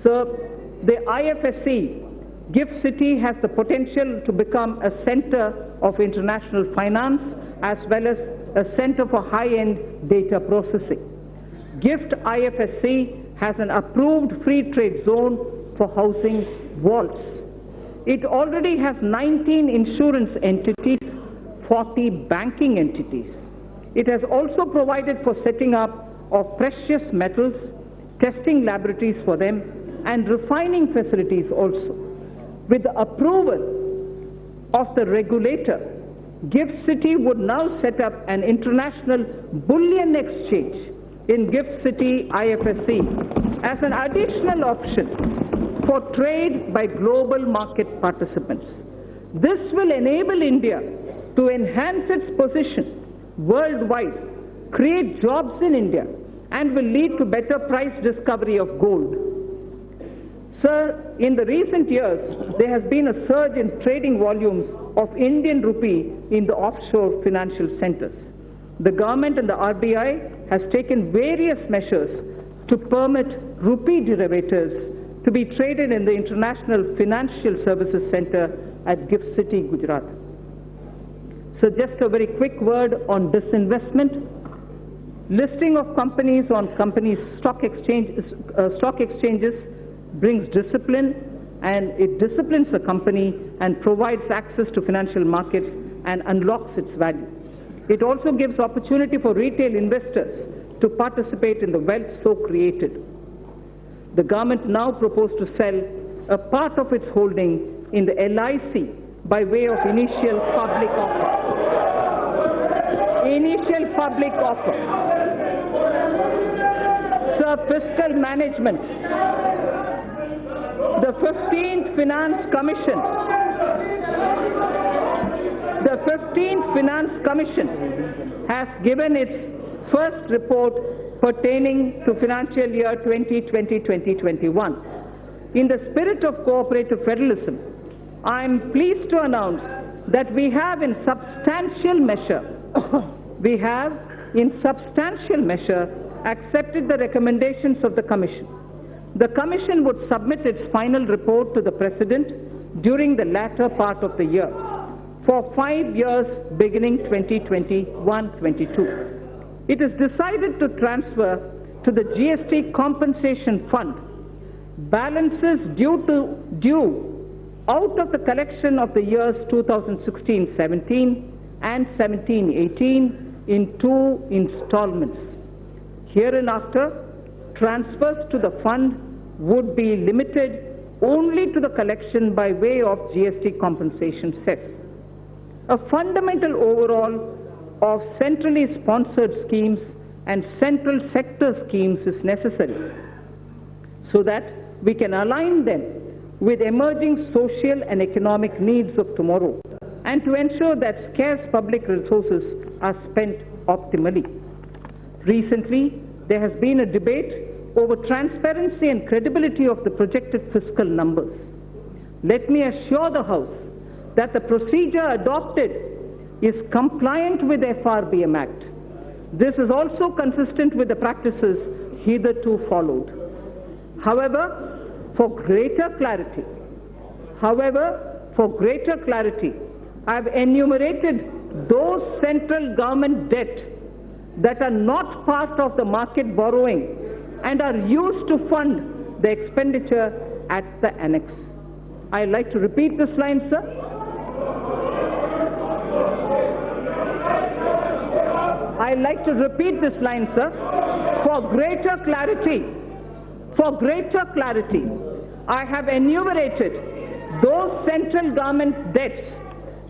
So the IFSC, GIFT City, has the potential to become a center of international finance as well as a center for high-end data processing. GIFT IFSC has an approved free trade zone for housing vaults. It already has 19 insurance entities, 40 banking entities. It has also provided for setting up of precious metals, testing laboratories for them, and refining facilities also. With the approval of the regulator, GIFT City would now set up an international bullion exchange in GIFT City IFSC as an additional option for trade by global market participants. This will enable India to enhance its position worldwide, create jobs in India, and will lead to better price discovery of gold. Sir, in the recent years, there has been a surge in trading volumes of Indian rupee in the offshore financial centers. The government and the RBI has taken various measures to permit rupee derivatives to be traded in the International Financial Services Center at Gift City, Gujarat. So just a very quick word on disinvestment. Listing of companies on stock exchanges brings discipline, and it disciplines the company and provides access to financial markets and unlocks its value. It also gives opportunity for retail investors to participate in the wealth so created. The government now proposes to sell a part of its holding in the LIC by way of initial public offer. Initial public offer. Sir, fiscal management. The 15th Finance Commission has given its first report pertaining to financial year 2020-2021. In the spirit of cooperative federalism, I am pleased to announce that we have in substantial measure accepted the recommendations of the Commission. The Commission would submit its final report to the President during the latter part of the year for 5 years beginning 2021-22. It is decided to transfer to the GST Compensation Fund balances due out of the collection of the years 2016-17 and 17-18 in 2 installments. Hereinafter, transfers to the fund would be limited only to the collection by way of GST compensation cess. A fundamental overhaul of centrally sponsored schemes and central sector schemes is necessary so that we can align them with emerging social and economic needs of tomorrow and to ensure that scarce public resources are spent optimally. Recently, there has been a debate over transparency and credibility of the projected fiscal numbers. Let me assure the House that the procedure adopted is compliant with the FRBM Act. This is also consistent with the practices hitherto followed. However, for greater clarity, I have enumerated those central government debt that are not part of the market borrowing and are used to fund the expenditure at the annex. I'd like to repeat this line, sir. I'd like to repeat this line, sir. For greater clarity, I have enumerated those central government debts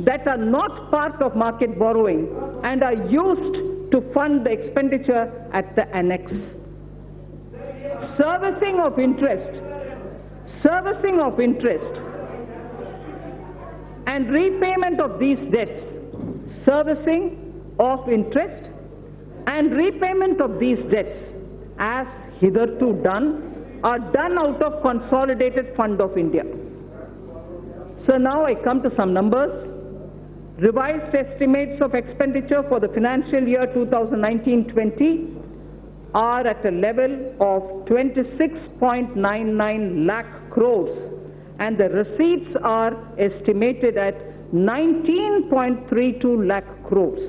that are not part of market borrowing and are used to fund the expenditure at the annex. Servicing of interest and repayment of these debts, as hitherto done, are done out of Consolidated Fund of India. So now I come to some numbers. Revised estimates of expenditure for the financial year 2019-20 are at a level of 26.99 lakh crores, and the receipts are estimated at 19.32 lakh crores.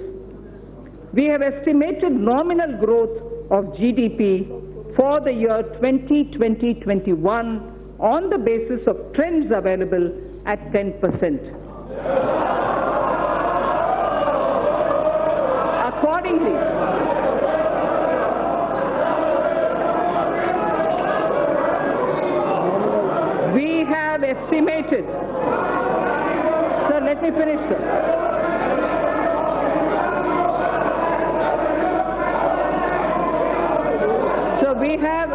We have estimated nominal growth of GDP for the year 2020-21 on the basis of trends available at 10%. Accordingly, we have estimated, sir, let me finish, sir. So we have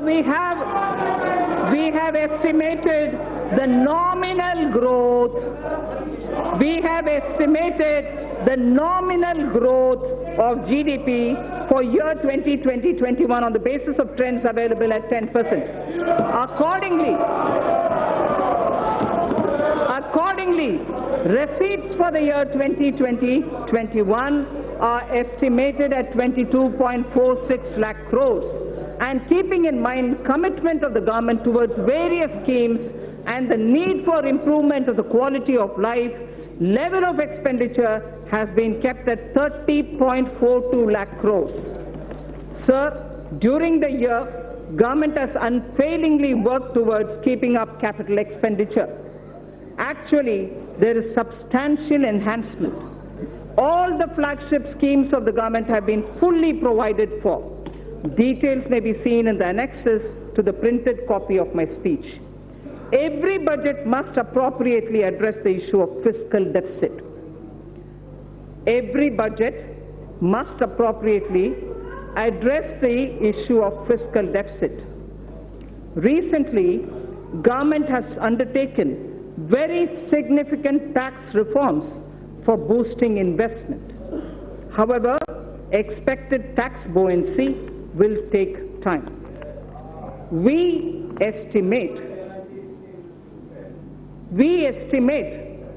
we have estimated the nominal growth. We have estimated the nominal growth of GDP for year 2020-21 on the basis of trends available at 10%. Accordingly, receipts for the year 2020-21 are estimated at 22.46 lakh crores. And keeping in mind commitment of the government towards various schemes and the need for improvement of the quality of life, level of expenditure has been kept at 30.42 lakh crores. Sir, during the year, government has unfailingly worked towards keeping up capital expenditure. Actually, there is substantial enhancement. All the flagship schemes of the government have been fully provided for. Details may be seen in the annexes to the printed copy of my speech. Every budget must appropriately address the issue of fiscal deficit. Every budget must appropriately address the issue of fiscal deficit. Recently, government has undertaken very significant tax reforms for boosting investment. However, expected tax buoyancy will take time. We estimate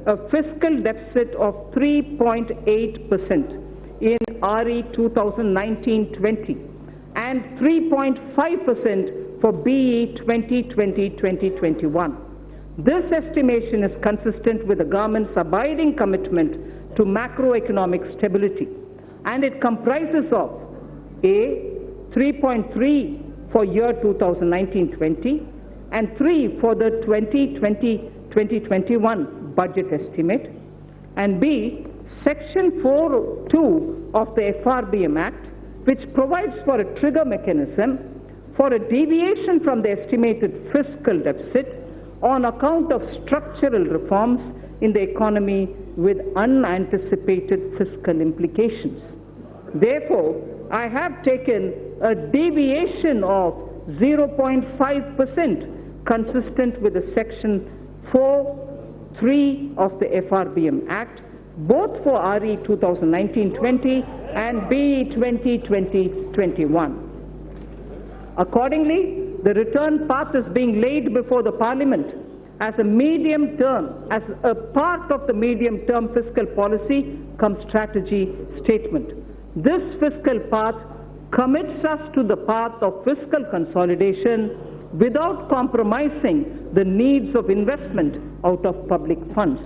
a fiscal deficit of 3.8% in RE 2019-20 and 3.5% for BE 2020-2021. This estimation is consistent with the government's abiding commitment to macroeconomic stability, and it comprises of A, 3.3 for year 2019-20 and 3 for the 2020-2021 budget estimate, and B, Section 4.2 of the FRBM Act, which provides for a trigger mechanism for a deviation from the estimated fiscal deficit on account of structural reforms in the economy with unanticipated fiscal implications. Therefore, I have taken a deviation of 0.5% consistent with the Section 4.3 of the FRBM Act, both for RE 2019-20 and BE 2020-21. Accordingly, the return path is being laid before the Parliament as a part of the medium-term fiscal policy cum strategy statement. This fiscal path commits us to the path of fiscal consolidation without compromising the needs of investment out of public funds.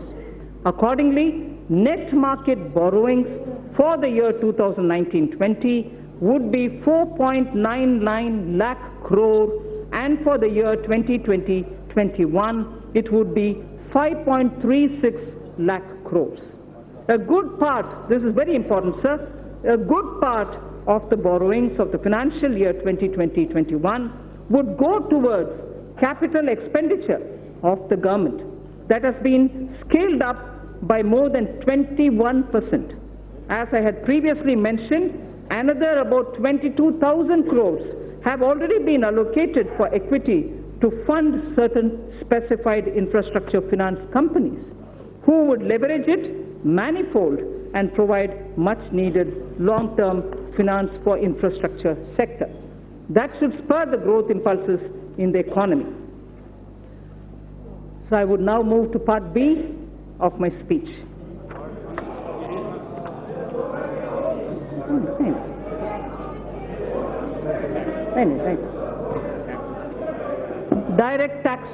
Accordingly, net market borrowings for the year 2019-20 would be 4.99 lakh crore, and for the year 2020-21 it would be 5.36 lakh crores. A good part, this is very important, sir, a good part of the borrowings of the financial year 2020-21 would go towards capital expenditure of the government that has been scaled up by more than 21%. As I had previously mentioned, another about 22,000 crores have already been allocated for equity to fund certain specified infrastructure finance companies who would leverage it manifold and provide much needed long-term finance for infrastructure sector. That should spur the growth impulses in the economy. So I would now move to part B of my speech. Direct tax.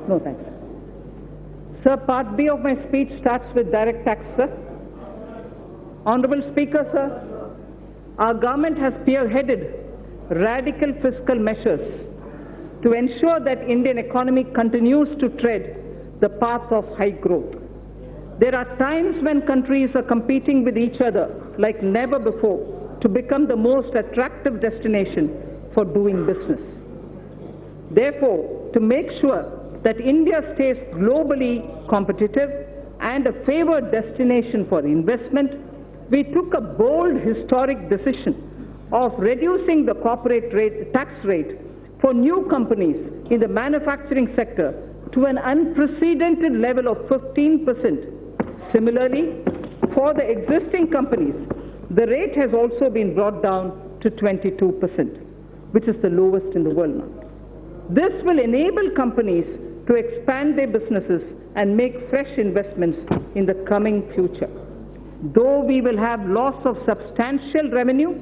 No, thanks. Sir, part B of my speech starts with direct tax, sir. Honorable Speaker, sir, our government has spearheaded radical fiscal measures to ensure that Indian economy continues to tread the path of high growth. There are times when countries are competing with each other like never before to become the most attractive destination for doing business. Therefore, to make sure that India stays globally competitive, and a favored destination for investment, we took a bold historic decision of reducing the corporate tax rate for new companies in the manufacturing sector to an unprecedented level of 15%. Similarly, for the existing companies, the rate has also been brought down to 22%, which is the lowest in the world now. This will enable companies to expand their businesses and make fresh investments in the coming future. Though we will have loss of substantial revenue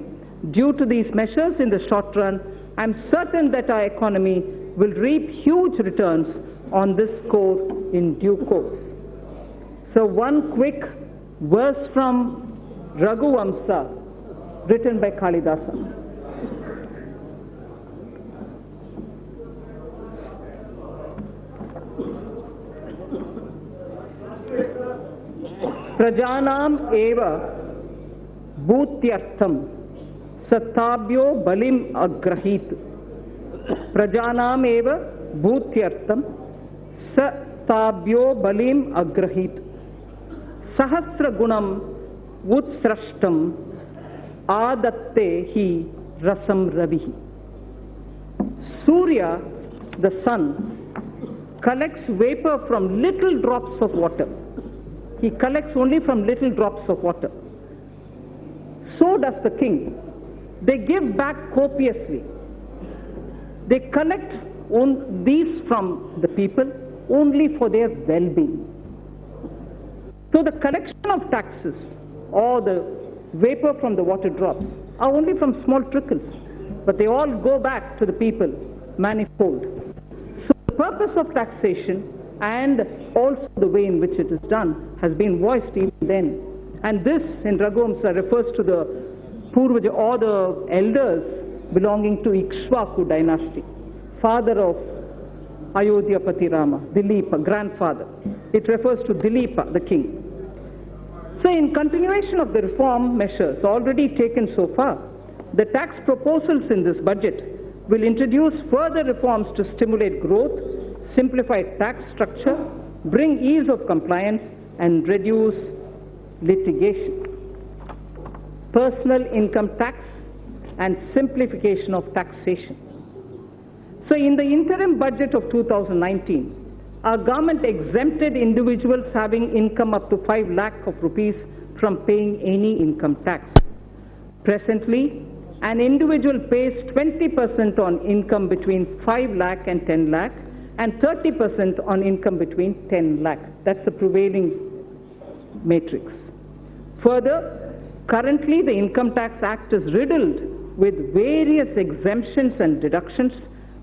due to these measures in the short run, I'm certain that our economy will reap huge returns on this score in due course. So one quick verse from Raghuvamsa, written by Kalidasa. Prajanam eva bhutyartham satabhyo balim agrahit. Prajanam eva bhutyartham satabhyo balim agrahit. Sahasra gunam utsrashtam adatte hi rasam ravihi. Surya, the sun, collects vapor from little drops of water. He collects only from little drops of water. So does the king. They give back copiously. They collect these from the people only for their well-being. So the collection of taxes or the vapor from the water drops are only from small trickles, but they all go back to the people manifold. So the purpose of taxation and also the way in which it is done has been voiced even then. And this in Raghuvamsa refers to the Purvaja or the elders belonging to Ikshvaku dynasty, father of Ayodhyapati Rama, Dilipa, grandfather. It refers to Dilipa, the king. So in continuation of the reform measures already taken so far, the tax proposals in this budget will introduce further reforms to stimulate growth, simplify tax structure, bring ease of compliance, and reduce litigation. Personal income tax and simplification of taxation. So in the interim budget of 2019, our government exempted individuals having income up to 5 lakh of rupees from paying any income tax. Presently, an individual pays 20% on income between 5 lakh and 10 lakh and 30% on income between 10 lakh. That's the prevailing matrix. Further, currently the Income Tax Act is riddled with various exemptions and deductions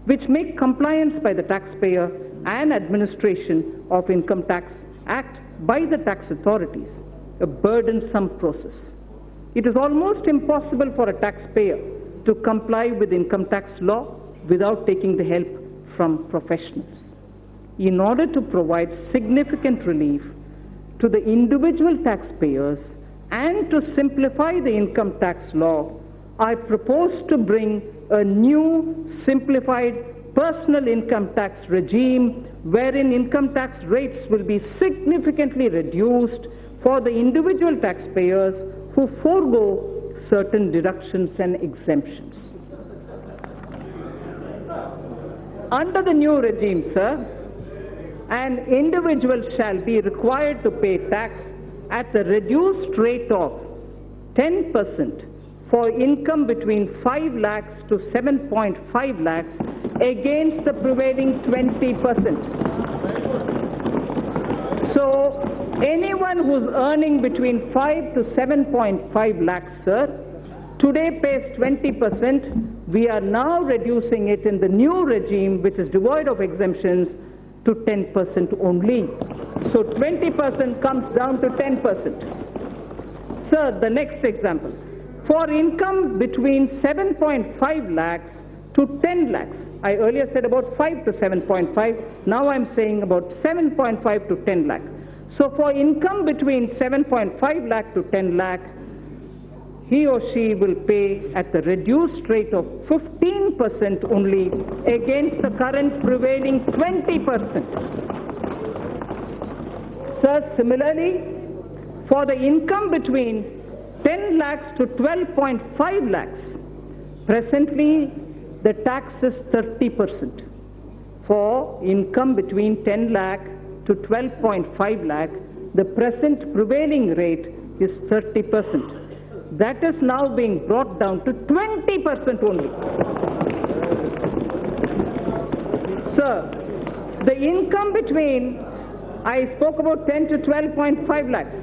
which make compliance by the taxpayer and administration of Income Tax Act by the tax authorities a burdensome process. It is almost impossible for a taxpayer to comply with income tax law without taking the help from professionals. In order to provide significant relief to the individual taxpayers and to simplify the income tax law, I propose to bring a new simplified personal income tax regime wherein income tax rates will be significantly reduced for the individual taxpayers who forego certain deductions and exemptions. Under the new regime, sir, an individual shall be required to pay tax at the reduced rate of 10% for income between 5 lakhs to 7.5 lakhs against the prevailing 20%. So anyone who's earning between 5 to 7.5 lakhs, sir, today pays 20%. We are now reducing it in the new regime, which is devoid of exemptions, to 10% only. So 20% comes down to 10%. Sir, the next example. For income between 7.5 lakhs to 10 lakhs, I earlier said about 5 to 7.5, now I'm saying about 7.5 to 10 lakh. So for income between 7.5 lakh to 10 lakh, he or she will pay at the reduced rate of 15% only against the current prevailing 20%. Sir, similarly, for the income between 10 lakhs to 12.5 lakhs, presently the tax is 30%. For income between 10 lakh to 12.5 lakh, the present prevailing rate is 30%. That is now being brought down to 20% only. Sir, the income between, I spoke about 10 to 12.5 lakhs.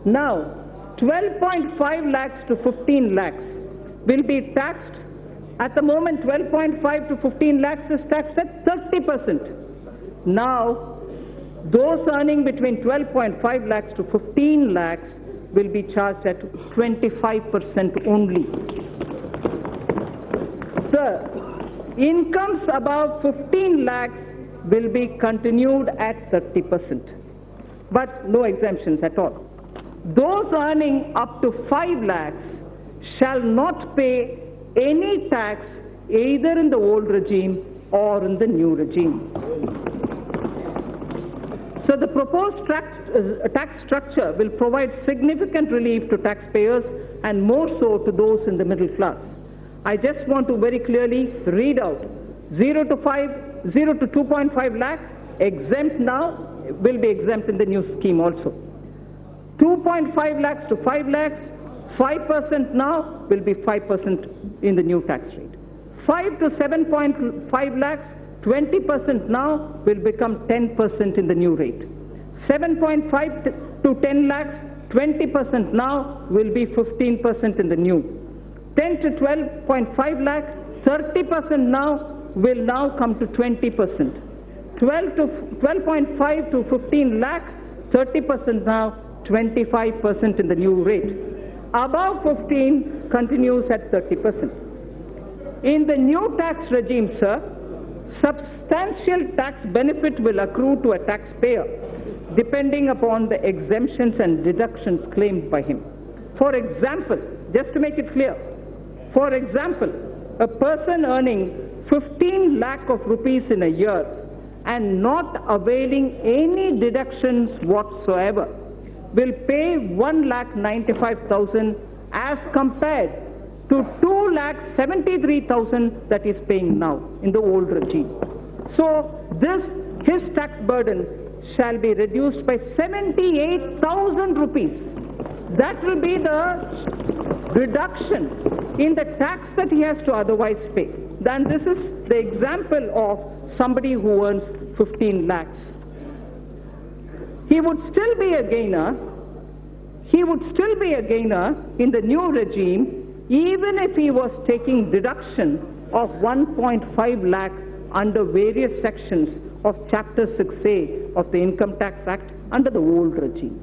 Now, 12.5 lakhs to 15 lakhs will be taxed. At the moment, 12.5 to 15 lakhs is taxed at 30%. Now, those earning between 12.5 lakhs to 15 lakhs will be charged at 25% only. Sir, incomes above 15 lakhs will be continued at 30%, but no exemptions at all. Those earning up to 5 lakhs shall not pay any tax either in the old regime or in the new regime. So the proposed tax structure will provide significant relief to taxpayers and more so to those in the middle class. I just want to very clearly read out 0 to 2.5 lakhs exempt now, will be exempt in the new scheme also. 2.5 lakhs to 5 lakhs, 5% now will be 5% in the new tax rate. 5 to 7.5 lakhs, 20% now will become 10% in the new rate. 7.5 to 10 lakhs, 20% now will be 15% in the new. 10 to 12.5 lakhs, 30% now will now come to 20%. 12.5 to 15 lakhs, 30% now, 25% in the new rate. Above 15 continues at 30%. In the new tax regime, sir, substantial tax benefit will accrue to a taxpayer depending upon the exemptions and deductions claimed by him. For example, just to make it clear, for example, a person earning 15 lakh of rupees in a year and not availing any deductions whatsoever will pay 1,95,000 as compared to 2,73,000 that is paying now in the old regime. So his tax burden shall be reduced by 78,000 rupees. That will be the reduction in the tax that he has to otherwise pay. Then this is the example of somebody who earns 15 lakhs. He would still be a gainer. He would still be a gainer in the new regime even if he was taking deduction of 1.5 lakh under various sections of Chapter 6A of the Income Tax Act under the old regime.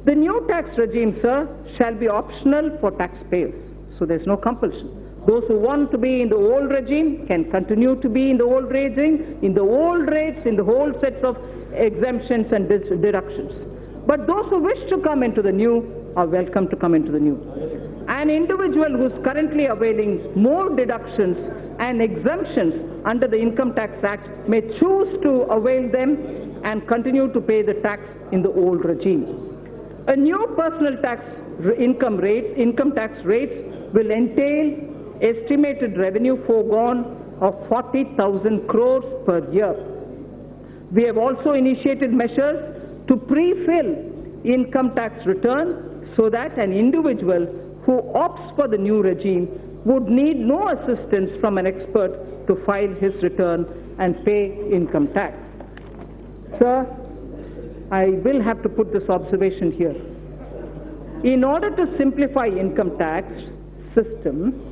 The new tax regime, sir, shall be optional for taxpayers, so there's no compulsion. Those who want to be in the old regime can continue to be in the old regime, in the old rates, in the whole sets of exemptions and deductions. But those who wish to come into the new are welcome to come into the new. An individual who is currently availing more deductions and exemptions under the Income Tax Act may choose to avail them and continue to pay the tax in the old regime. A new personal tax income tax rates will entail estimated revenue foregone of 40,000 crores per year. We have also initiated measures to pre-fill income tax return so that an individual who opts for the new regime would need no assistance from an expert to file his return and pay income tax. Sir, I will have to put this observation here. In order to simplify income tax system,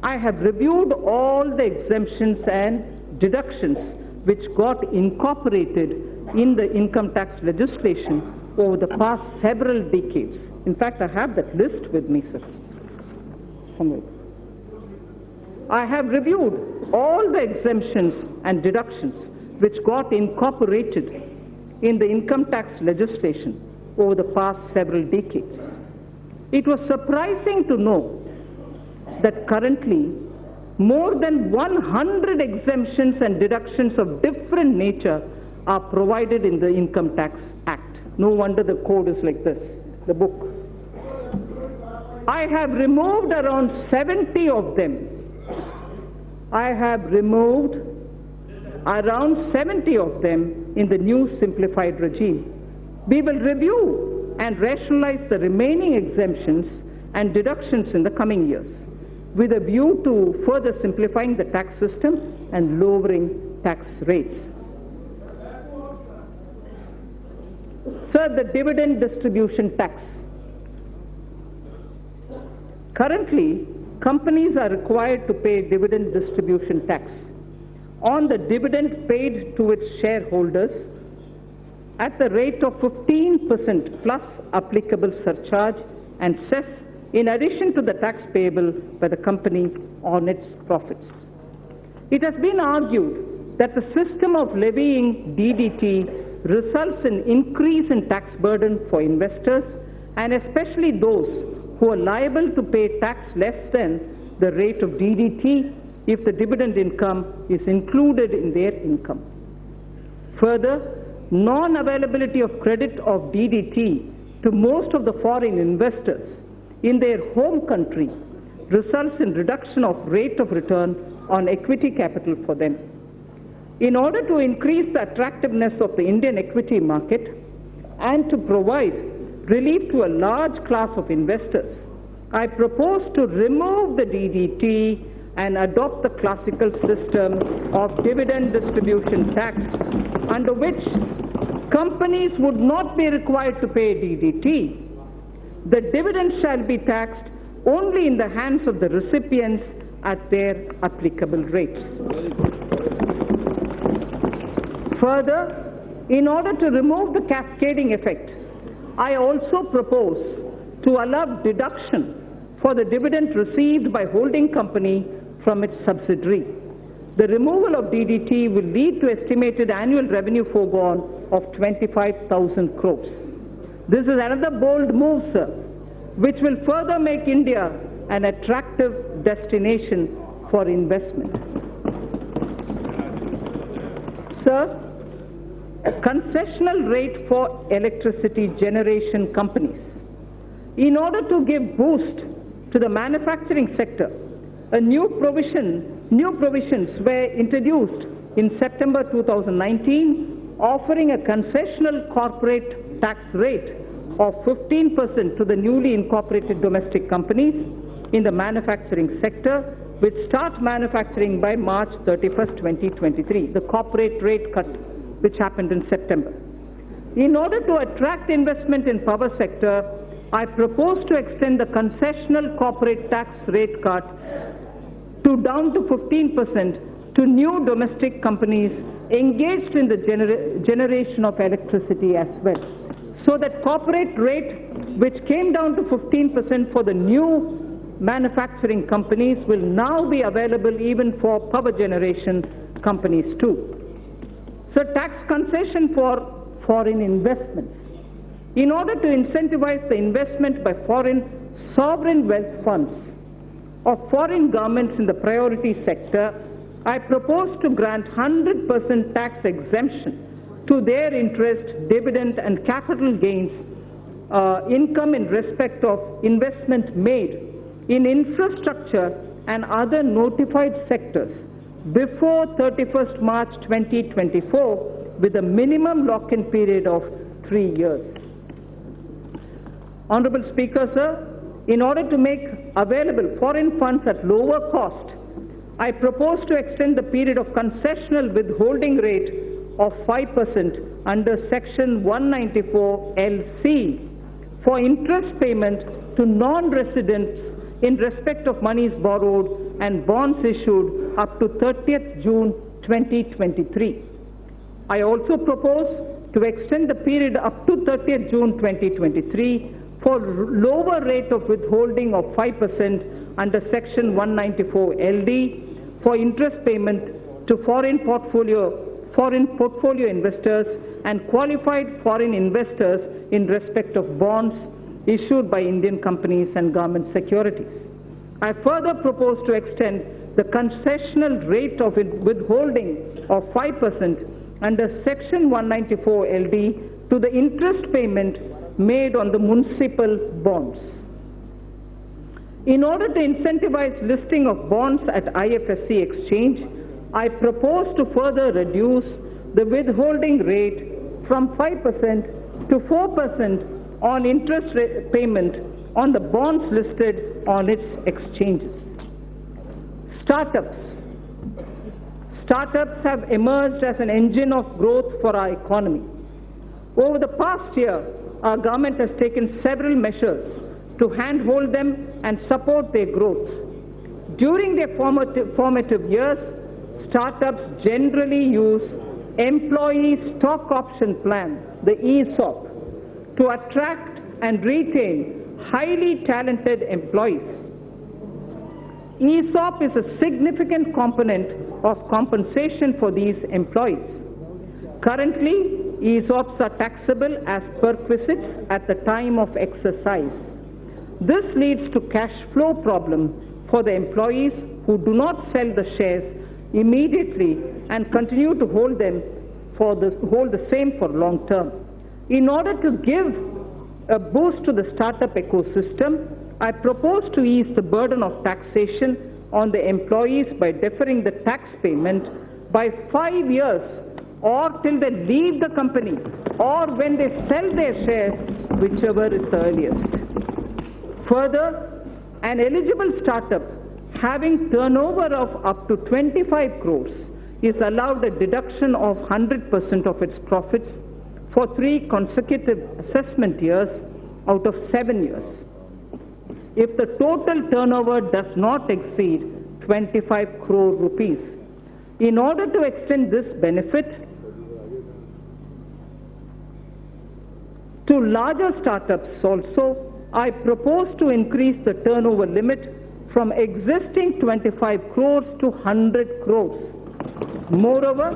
I have reviewed all the exemptions and deductions which got incorporated in the income tax legislation over the past several decades. In fact, I have that list with me, sir. Somewhere. I have reviewed all the exemptions and deductions which got incorporated in the income tax legislation over the past several decades. It was surprising to know that currently more than 100 exemptions and deductions of different nature are provided in the Income Tax Act. No wonder the code is like this, the book. I have removed around 70 of them. I have removed around 70 of them in the new simplified regime. We will review and rationalize the remaining exemptions and deductions in the coming years, with a view to further simplifying the tax system and lowering tax rates. Sir, the Dividend Distribution Tax. Currently, companies are required to pay dividend distribution tax on the dividend paid to its shareholders at the rate of 15% plus applicable surcharge and cess, in addition to the tax payable by the company on its profits. It has been argued that the system of levying DDT results in increase in tax burden for investors, and especially those who are liable to pay tax less than the rate of DDT if the dividend income is included in their income. Further, non-availability of credit of DDT to most of the foreign investors in their home country results in reduction of rate of return on equity capital for them. In order to increase the attractiveness of the Indian equity market and to provide relief to a large class of investors, I propose to remove the DDT and adopt the classical system of dividend distribution tax, under which companies would not be required to pay DDT. The dividend shall be taxed only in the hands of the recipients at their applicable rates. Further, in order to remove the cascading effect, I also propose to allow deduction for the dividend received by holding company from its subsidiary. The removal of DDT will lead to estimated annual revenue foregone of 25,000 crores. This is another bold move, sir, which will further make India an attractive destination for investment. Sir, a concessional rate for electricity generation companies. In order to give boost to the manufacturing sector, new provisions were introduced in September 2019, offering a concessional corporate tax rate of 15% to the newly incorporated domestic companies in the manufacturing sector, which start manufacturing by March 31st, 2023, the corporate rate cut which happened in September. In order to attract investment in power sector, I propose to extend the concessional corporate tax rate cut to down to 15% to new domestic companies engaged in the generation of electricity as well. So that corporate rate, which came down to 15% for the new manufacturing companies, will now be available even for power generation companies too. So tax concession for foreign investments. In order to incentivize the investment by foreign sovereign wealth funds of foreign governments in the priority sector, I propose to grant 100% tax exemption to their interest, dividend and capital gains income in respect of investment made in infrastructure and other notified sectors before 31st March 2024 with a minimum lock-in period of 3 years. Honorable Speaker, sir, in order to make available foreign funds at lower cost, I propose to extend the period of concessional withholding rate of 5% under Section 194 LC for interest payment to non-residents in respect of monies borrowed and bonds issued up to 30th June 2023. I also propose to extend the period up to 30th June 2023 for lower rate of withholding of 5% under Section 194 LD for interest payment to foreign portfolio investors and qualified foreign investors in respect of bonds issued by Indian companies and government securities. I further propose to extend the concessional rate of withholding of 5% under Section 194 LD to the interest payment made on the municipal bonds. In order to incentivize listing of bonds at IFSC exchange, I propose to further reduce the withholding rate from 5% to 4% on interest payment on the bonds listed on its exchanges. Startups. Startups have emerged as an engine of growth for our economy. Over the past year, our government has taken several measures to handhold them and support their growth. During their formative years, startups generally use Employee Stock Option Plan, the ESOP, to attract and retain highly talented employees. ESOP is a significant component of compensation for these employees. Currently, ESOPs are taxable as perquisites at the time of exercise. This leads to cash flow problem for the employees who do not sell the shares immediately and continue to hold the same for long term. In order to give a boost to the startup ecosystem, I propose to ease the burden of taxation on the employees by deferring the tax payment by 5 years or till they leave the company or when they sell their shares, whichever is the earliest. Further, an eligible startup having turnover of up to 25 crores is allowed a deduction of 100% of its profits for 3 consecutive assessment years out of 7 years. If the total turnover does not exceed 25 crore rupees. In order to extend this benefit to larger startups also, I propose to increase the turnover limit from existing 25 crores to 100 crores. Moreover,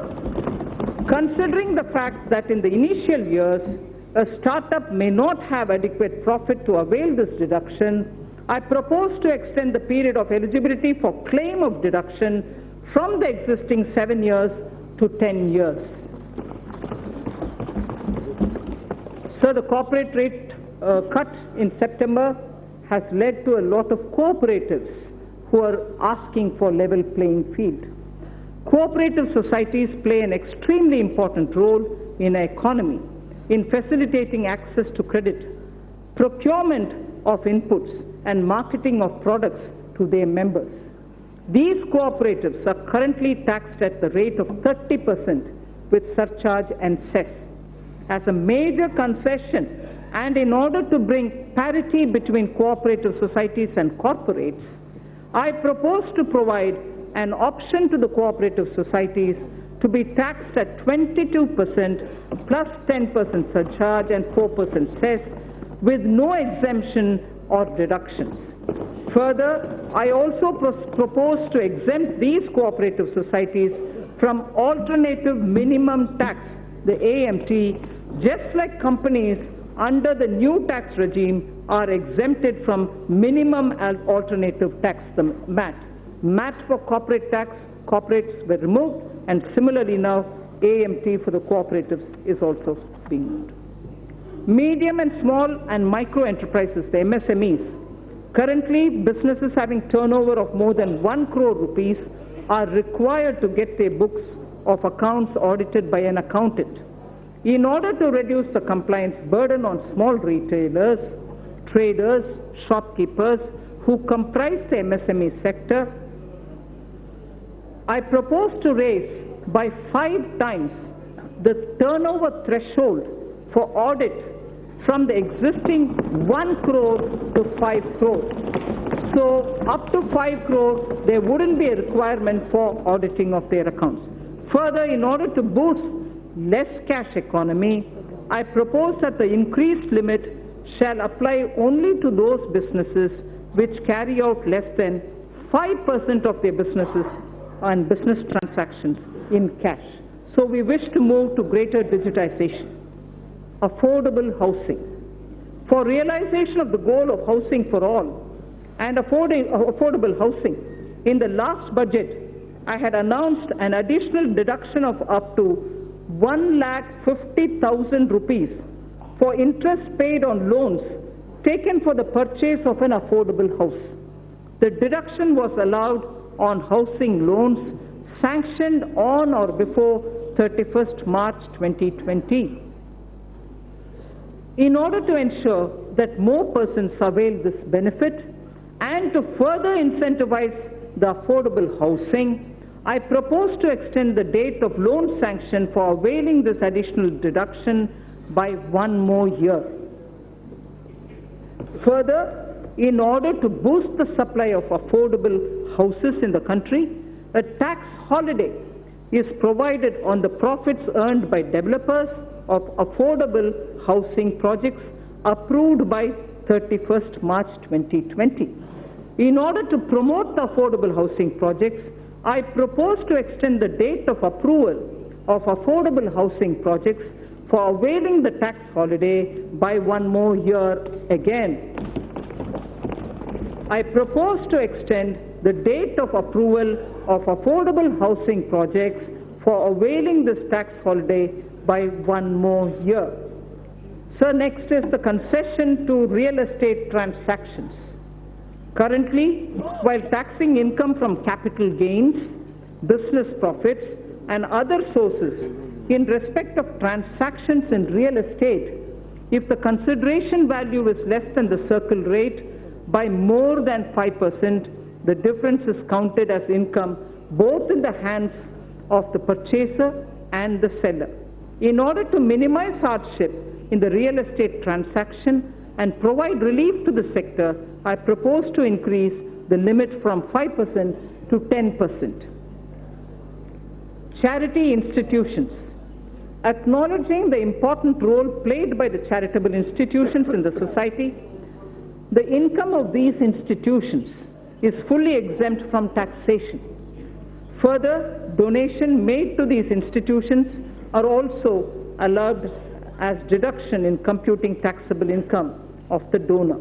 considering the fact that in the initial years, a startup may not have adequate profit to avail this deduction, I propose to extend the period of eligibility for claim of deduction from the existing 7 years to 10 years. So the corporate rate cut in September has led to a lot of cooperatives who are asking for level playing field. Cooperative societies play an extremely important role in our economy in facilitating access to credit, procurement of inputs, and marketing of products to their members. These cooperatives are currently taxed at the rate of 30% with surcharge and cess. As a major concession, and in order to bring parity between cooperative societies and corporates, I propose to provide an option to the cooperative societies to be taxed at 22% plus 10% surcharge and 4% cess with no exemption or deductions. Further, I also propose to exempt these cooperative societies from alternative minimum tax, the AMT, just like companies under the new tax regime are exempted from minimum alternative tax, the MAT. MAT for corporate tax, corporates were removed, and similarly now AMT for the cooperatives is also being moved. Medium and small and micro enterprises, the MSMEs. Currently, businesses having turnover of more than 1 crore rupees are required to get their books of accounts audited by an accountant. In order to reduce the compliance burden on small retailers, traders, shopkeepers who comprise the MSME sector, I propose to raise by 5 times the turnover threshold for audit from the existing 1 crore to 5 crores. So up to 5 crores, there wouldn't be a requirement for auditing of their accounts. Further, in order to boost less cash economy, I propose that the increased limit shall apply only to those businesses which carry out less than 5% of their businesses and business transactions in cash. So we wish to move to greater digitization. Affordable housing. For realization of the goal of housing for all and affordable housing, in the last budget, I had announced an additional deduction of up to 1,50,000 rupees for interest paid on loans taken for the purchase of an affordable house. The deduction was allowed on housing loans sanctioned on or before 31st March 2020. In order to ensure that more persons avail this benefit and to further incentivize the affordable housing, I propose to extend the date of loan sanction for availing this additional deduction by 1 more year. Further, in order to boost the supply of affordable houses in the country, a tax holiday is provided on the profits earned by developers of affordable housing projects approved by 31st March 2020. In order to promote the affordable housing projects, I propose to extend the date of approval of affordable housing projects for availing the tax holiday by 1 more year again. I propose to extend the date of approval of affordable housing projects for availing this tax holiday by 1 more year. So next is the concession to real estate transactions. Currently, while taxing income from capital gains, business profits, and other sources in respect of transactions in real estate, if the consideration value is less than the circle rate by more than 5%, the difference is counted as income both in the hands of the purchaser and the seller. In order to minimize hardship in the real estate transaction and provide relief to the sector, I propose to increase the limit from 5% to 10%. Charity institutions. Acknowledging the important role played by the charitable institutions in the society, the income of these institutions is fully exempt from taxation. Further, donations made to these institutions are also allowed as deduction in computing taxable income of the donor.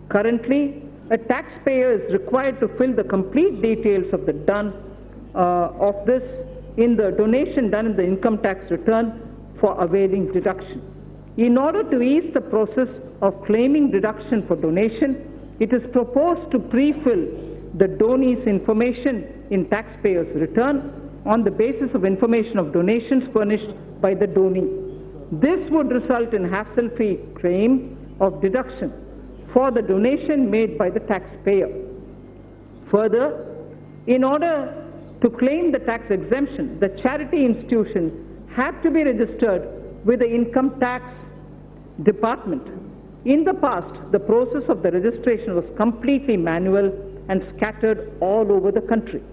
Currently, a taxpayer is required to fill the complete details of the in the donation done in the income tax return for availing deduction. In order to ease the process of claiming deduction for donation, it is proposed to pre-fill the donee's information in taxpayer's return on the basis of information of donations furnished by the donee. This would result in hassle-free claim of deduction for the donation made by the taxpayer. Further, in order to claim the tax exemption, the charity institution had to be registered with the income tax department. In the past, the process of the registration was completely manual and scattered all over the country.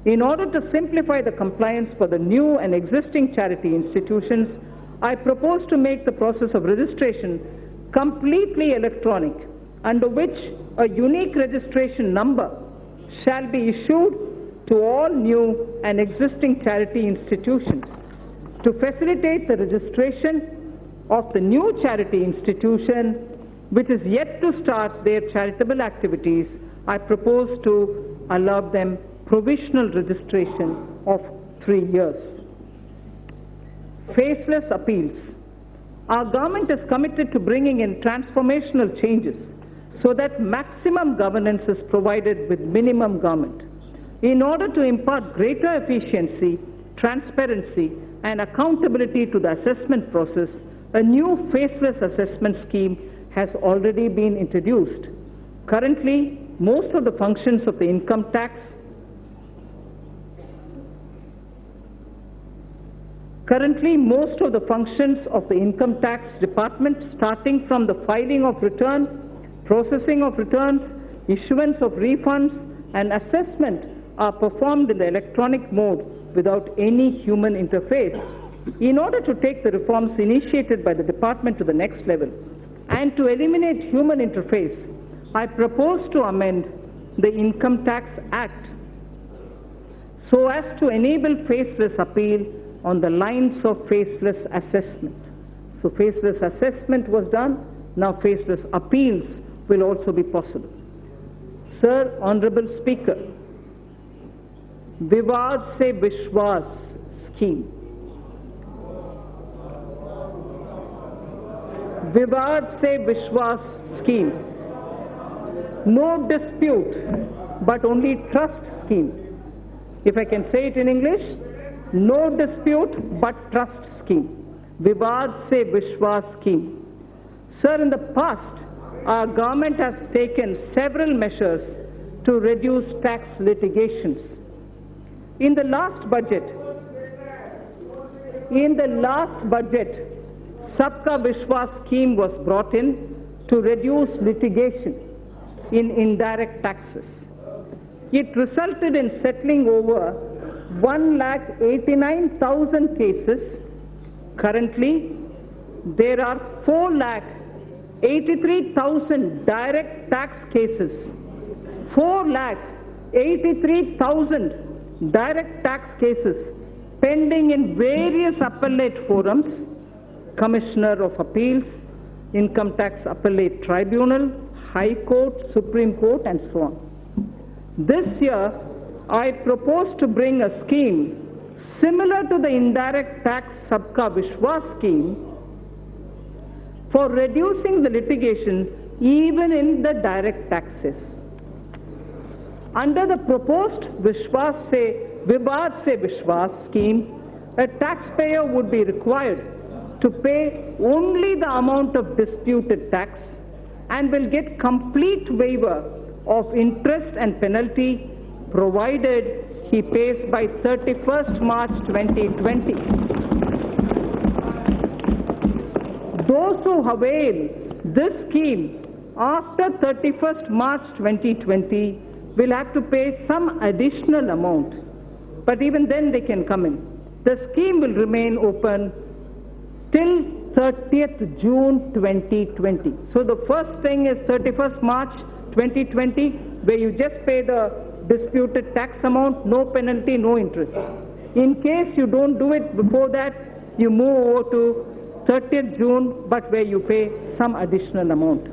In order to simplify the compliance for the new and existing charity institutions, I propose to make the process of registration completely electronic, under which a unique registration number shall be issued to all new and existing charity institutions. To facilitate the registration of the new charity institution, which is yet to start their charitable activities, I propose to allow them provisional registration of 3 years. Faceless appeals. Our government is committed to bringing in transformational changes so that maximum governance is provided with minimum government. In order to impart greater efficiency, transparency, and accountability to the assessment process, a new faceless assessment scheme has already been introduced. Currently, most of the functions of the income tax department, starting from the filing of return, processing of returns, issuance of refunds, and assessment, are performed in the electronic mode without any human interface. In order to take the reforms initiated by the department to the next level and to eliminate human interface, I propose to amend the Income Tax Act so as to enable faceless appeal on the lines of faceless assessment. So faceless assessment was done, now faceless appeals will also be possible. Sir, Honorable Speaker, Vivad se Vishwas scheme. Vivad se Vishwas scheme. No dispute, but only trust scheme. If I can say it in English, no dispute, but trust scheme. Vivad se Vishwas scheme. Sir, in the past, our government has taken several measures to reduce tax litigations. In the last budget, Sabka Vishwas scheme was brought in to reduce litigation in indirect taxes. It resulted in settling over 1,89,000 cases. Currently, there are 4,83,000 direct tax cases. 4,83,000 direct tax cases pending in various appellate forums, Commissioner of Appeals, Income Tax Appellate Tribunal, High Court, Supreme Court, and so on. This year, I propose to bring a scheme similar to the indirect tax Sabka Vishwas scheme for reducing the litigation even in the direct taxes. Under the proposed Vivad se Vishwas scheme, a taxpayer would be required to pay only the amount of disputed tax and will get complete waiver of interest and penalty provided he pays by 31st March 2020. Those who avail this scheme after 31st March 2020 will have to pay some additional amount, but even then they can come in. The scheme will remain open till 30th June 2020. So the first thing is 31st March 2020, where you just pay the disputed tax amount, no penalty, no interest. In case you don't do it before that, you move over to 30th June, but where you pay some additional amount.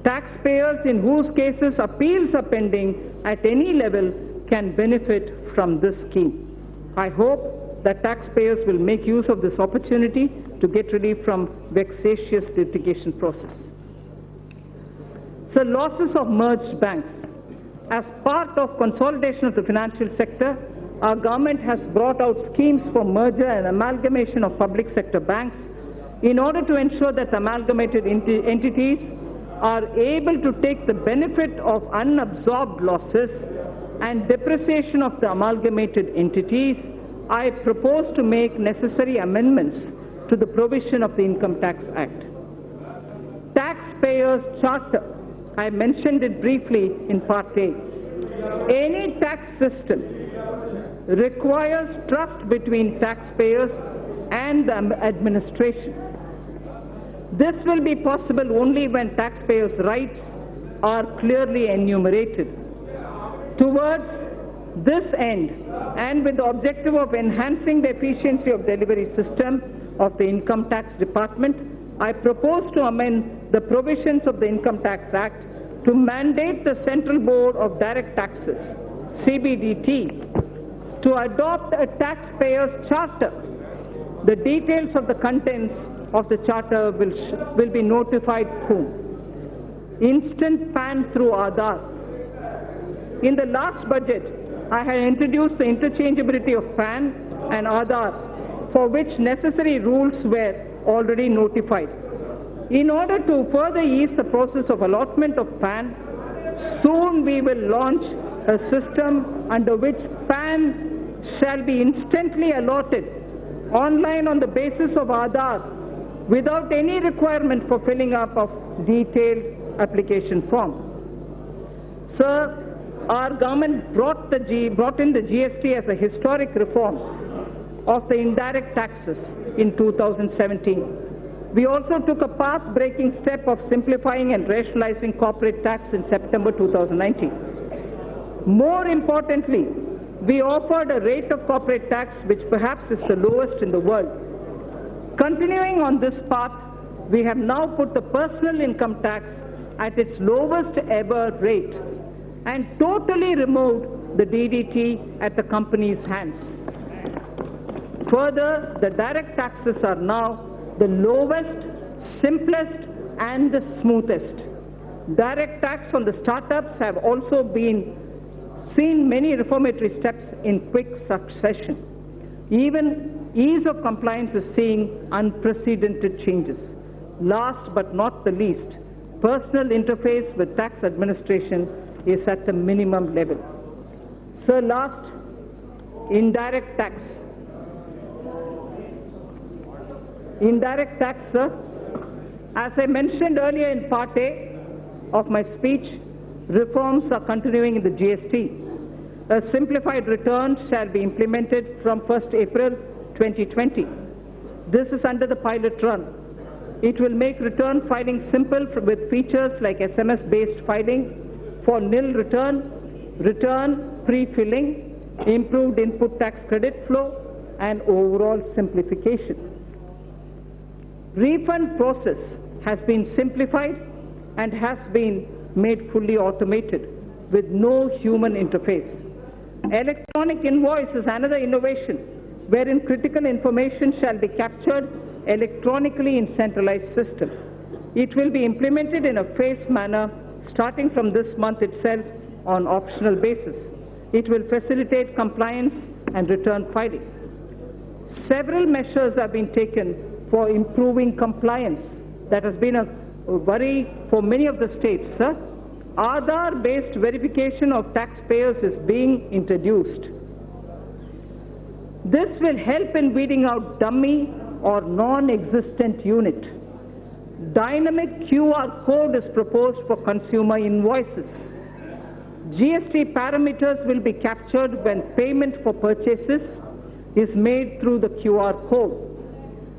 Taxpayers in whose cases appeals are pending at any level can benefit from this scheme. I hope that taxpayers will make use of this opportunity to get relief from vexatious litigation process. So losses of merged banks. As part of consolidation of the financial sector, our government has brought out schemes for merger and amalgamation of public sector banks in order to ensure that amalgamated entities are able to take the benefit of unabsorbed losses and depreciation of the amalgamated entities. I propose to make necessary amendments to the provision of the Income Tax Act. Taxpayers' Charter. I mentioned it briefly in Part A. Any tax system requires trust between taxpayers and the administration. This will be possible only when taxpayers' rights are clearly enumerated. Towards this end, and with the objective of enhancing the efficiency of delivery system of the Income Tax Department, I propose to amend the provisions of the Income Tax Act to mandate the Central Board of Direct Taxes, CBDT, to adopt a taxpayer's charter. The details of the contents of the charter will be notified soon. Instant PAN through Aadhaar. In the last budget, I had introduced the interchangeability of PAN and Aadhaar, for which necessary rules were already notified. In order to further ease the process of allotment of PAN, soon we will launch a system under which PAN shall be instantly allotted online on the basis of Aadhaar without any requirement for filling up of detailed application form. Sir, our government brought in the GST as a historic reform of the indirect taxes in 2017. We also took a path-breaking step of simplifying and rationalizing corporate tax in September 2019. More importantly, we offered a rate of corporate tax which perhaps is the lowest in the world. Continuing on this path, we have now put the personal income tax at its lowest ever rate and totally removed the DDT at the company's hands. Further, the direct taxes are now the lowest simplest and the smoothest. Direct tax on the startups have also seen many reformatory steps in quick succession. Even ease of compliance is seeing unprecedented changes. Last but not the least, personal interface with tax administration is at the minimum level. So last, indirect tax. Indirect tax, sir. As I mentioned earlier in Part A of my speech, reforms are continuing in the GST. A simplified return shall be implemented from 1st April 2020. This is under the pilot run. It will make return filing simple with features like SMS-based filing for nil return, return pre-filling, improved input tax credit flow, and overall simplification. Refund process has been simplified and has been made fully automated with no human interface. Electronic invoice is another innovation wherein critical information shall be captured electronically in centralized system. It will be implemented in a phased manner starting from this month itself on optional basis. It will facilitate compliance and return filing. Several measures have been taken for improving compliance. That has been a worry for many of the states, sir. Aadhaar-based verification of taxpayers is being introduced. This will help in weeding out dummy or non-existent unit. Dynamic QR code is proposed for consumer invoices. GST parameters will be captured when payment for purchases is made through the QR code.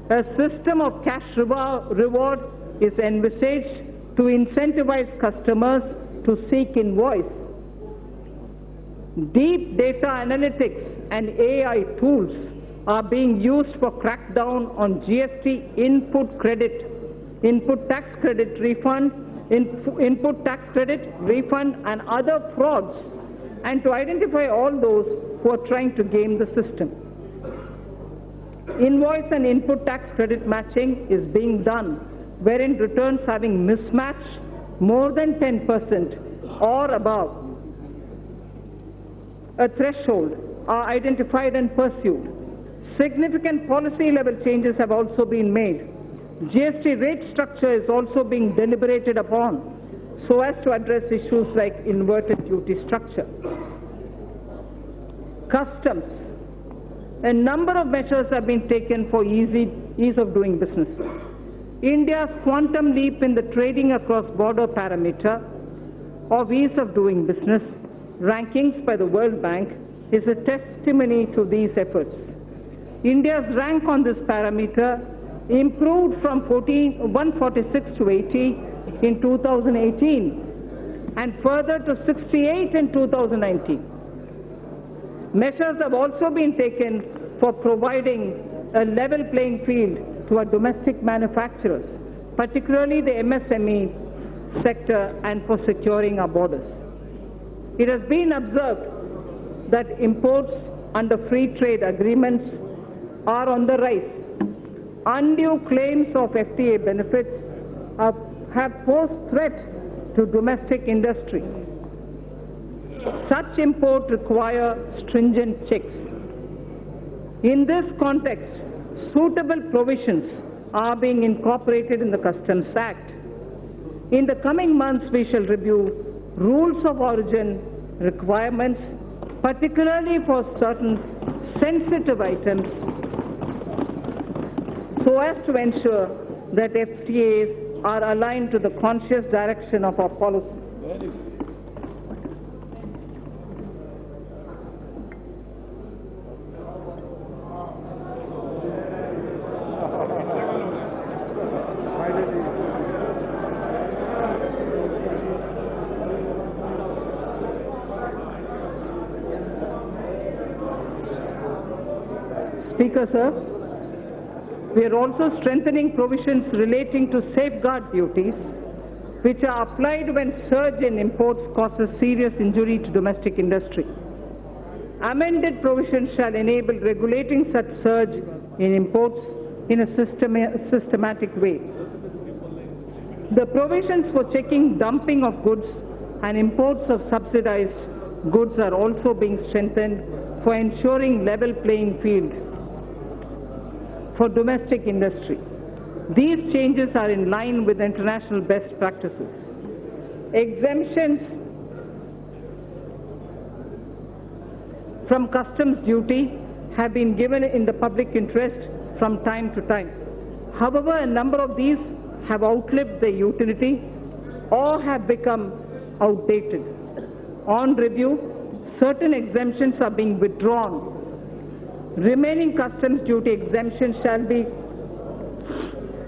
A system of cash reward is envisaged to incentivize customers to seek invoice. Deep data analytics and AI tools are being used for crackdown on GST input tax credit refund, and other frauds, and to identify all those who are trying to game the system. Invoice and input tax credit matching is being done, wherein returns having mismatch more than 10% or above a threshold are identified and pursued. Significant policy level changes have also been made. GST rate structure is also being deliberated upon so as to address issues like inverted duty structure. Customs. A number of measures have been taken for ease of doing business. India's quantum leap in the trading across border parameter of ease of doing business rankings by the World Bank is a testimony to these efforts. India's rank on this parameter improved from 146 to 80 in 2018 and further to 68 in 2019. Measures have also been taken for providing a level playing field to our domestic manufacturers, particularly the MSME sector, and for securing our borders. It has been observed that imports under free trade agreements are on the rise. Undue claims of FTA benefits have posed threat to domestic industry. Such imports require stringent checks. In this context, suitable provisions are being incorporated in the Customs Act. In the coming months, we shall review rules of origin requirements, particularly for certain sensitive items, so as to ensure that FTAs are aligned to the conscious direction of our policy. Speaker, sir, we are also strengthening provisions relating to safeguard duties, which are applied when surge in imports causes serious injury to domestic industry. Amended provisions shall enable regulating such surge in imports in a systematic way. The provisions for checking dumping of goods and imports of subsidized goods are also being strengthened for ensuring level playing field for domestic industry. These changes are in line with international best practices. Exemptions from customs duty have been given in the public interest from time to time. However, a number of these have outlived their utility or have become outdated. On review, certain exemptions are being withdrawn. Remaining customs duty exemptions shall be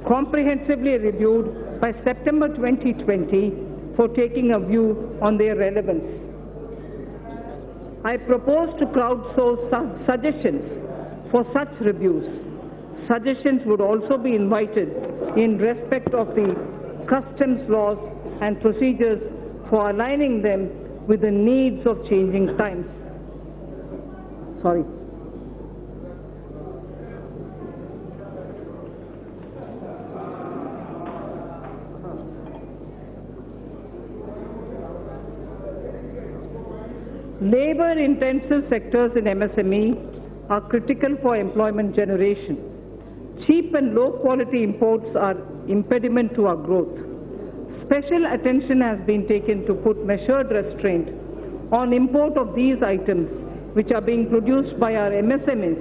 comprehensively reviewed by September 2020 for taking a view on their relevance. I propose to crowdsource suggestions for such reviews. Suggestions would also be invited in respect of the customs laws and procedures for aligning them with the needs of changing times. Sorry. Labor-intensive sectors in MSME are critical for employment generation. Cheap and low-quality imports are impediment to our growth. Special attention has been taken to put measured restraint on import of these items which are being produced by our MSMEs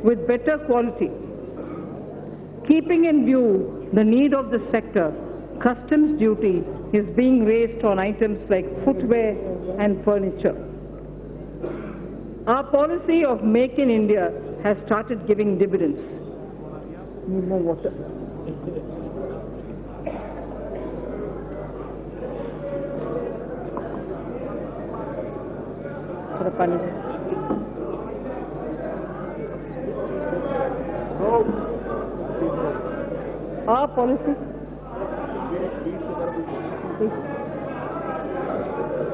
with better quality. Keeping in view the need of the sector, customs duty is being raised on items like footwear and furniture. Our policy of Make in India has started giving dividends. Need more water.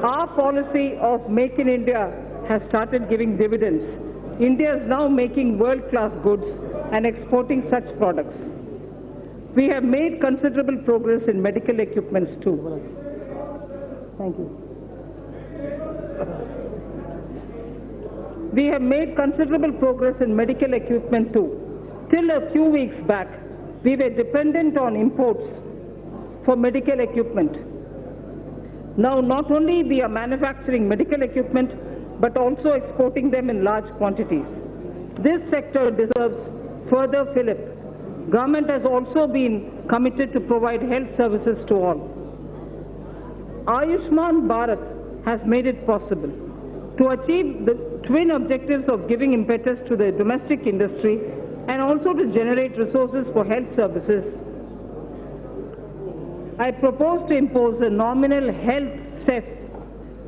Our policy of Make in India has started giving dividends. India is now making world-class goods and exporting such products. We have made considerable progress in medical equipments too. Thank you. We have made considerable progress in medical equipment too. Till a few weeks back, we were dependent on imports for medical equipment. Now, not only we are manufacturing medical equipment, but also exporting them in large quantities. This sector deserves further fillip. Government has also been committed to provide health services to all. Ayushman Bharat has made it possible to achieve the twin objectives of giving impetus to the domestic industry and also to generate resources for health services. I propose to impose a nominal health cess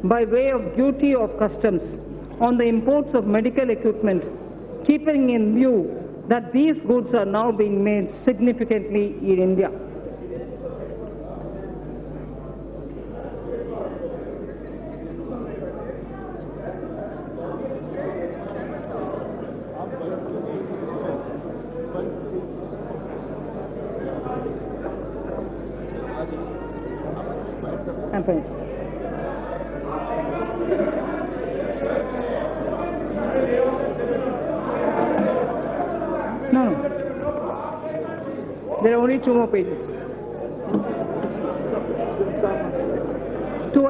by way of duty of customs on the imports of medical equipment, keeping in view that these goods are now being made significantly in India. I'm finished. No. There are only 2 more pages. To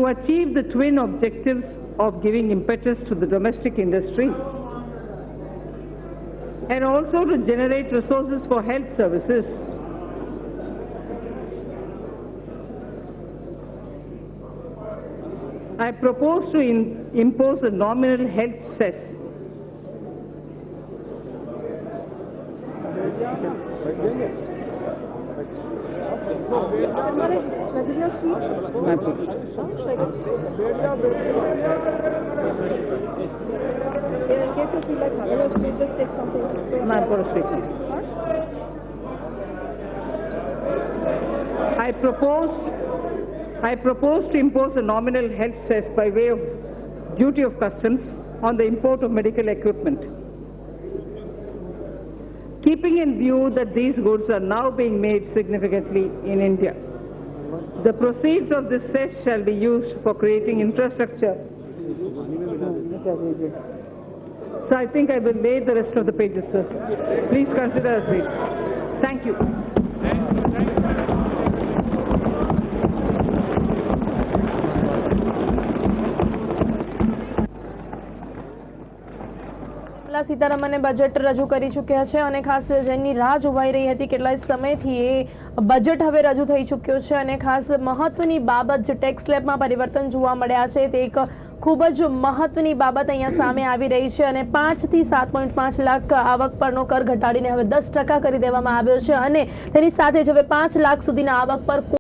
achieve the twin objectives of giving impetus to the domestic industry and also to generate resources for health services, I propose to impose a nominal health cess I propose to impose a nominal health cess by way of duty of customs on the import of medical equipment. keeping in view that these goods are now being made significantly in India. The proceeds of this cess shall be used for creating infrastructure. So I think I will lay the rest of the pages, sir. Please consider as read. Thank you. સીતારામને budget રજૂ કરી ચૂક્યા છે અને ખાસ જેની રાહ જોવાઈ રહી હતી કેટલાય સમયથી એ બજેટ હવે રજૂ થઈ ચૂક્યો છે અને ખાસ મહત્વની બાબત જે ટેક્સ સ્લેબમાં પરિવર્તન જોવા મળ્યા છે તે એક ખૂબ જ મહત્વની બાબત અહીંયા સામે આવી રહી છે અને 5 થી 7.5 લાખ આવક પરનો કર ઘટાડીને હવે 10% કરી દેવામાં આવ્યો છે અને તેની સાથે જ હવે 5 લાખ સુધીના આવક પર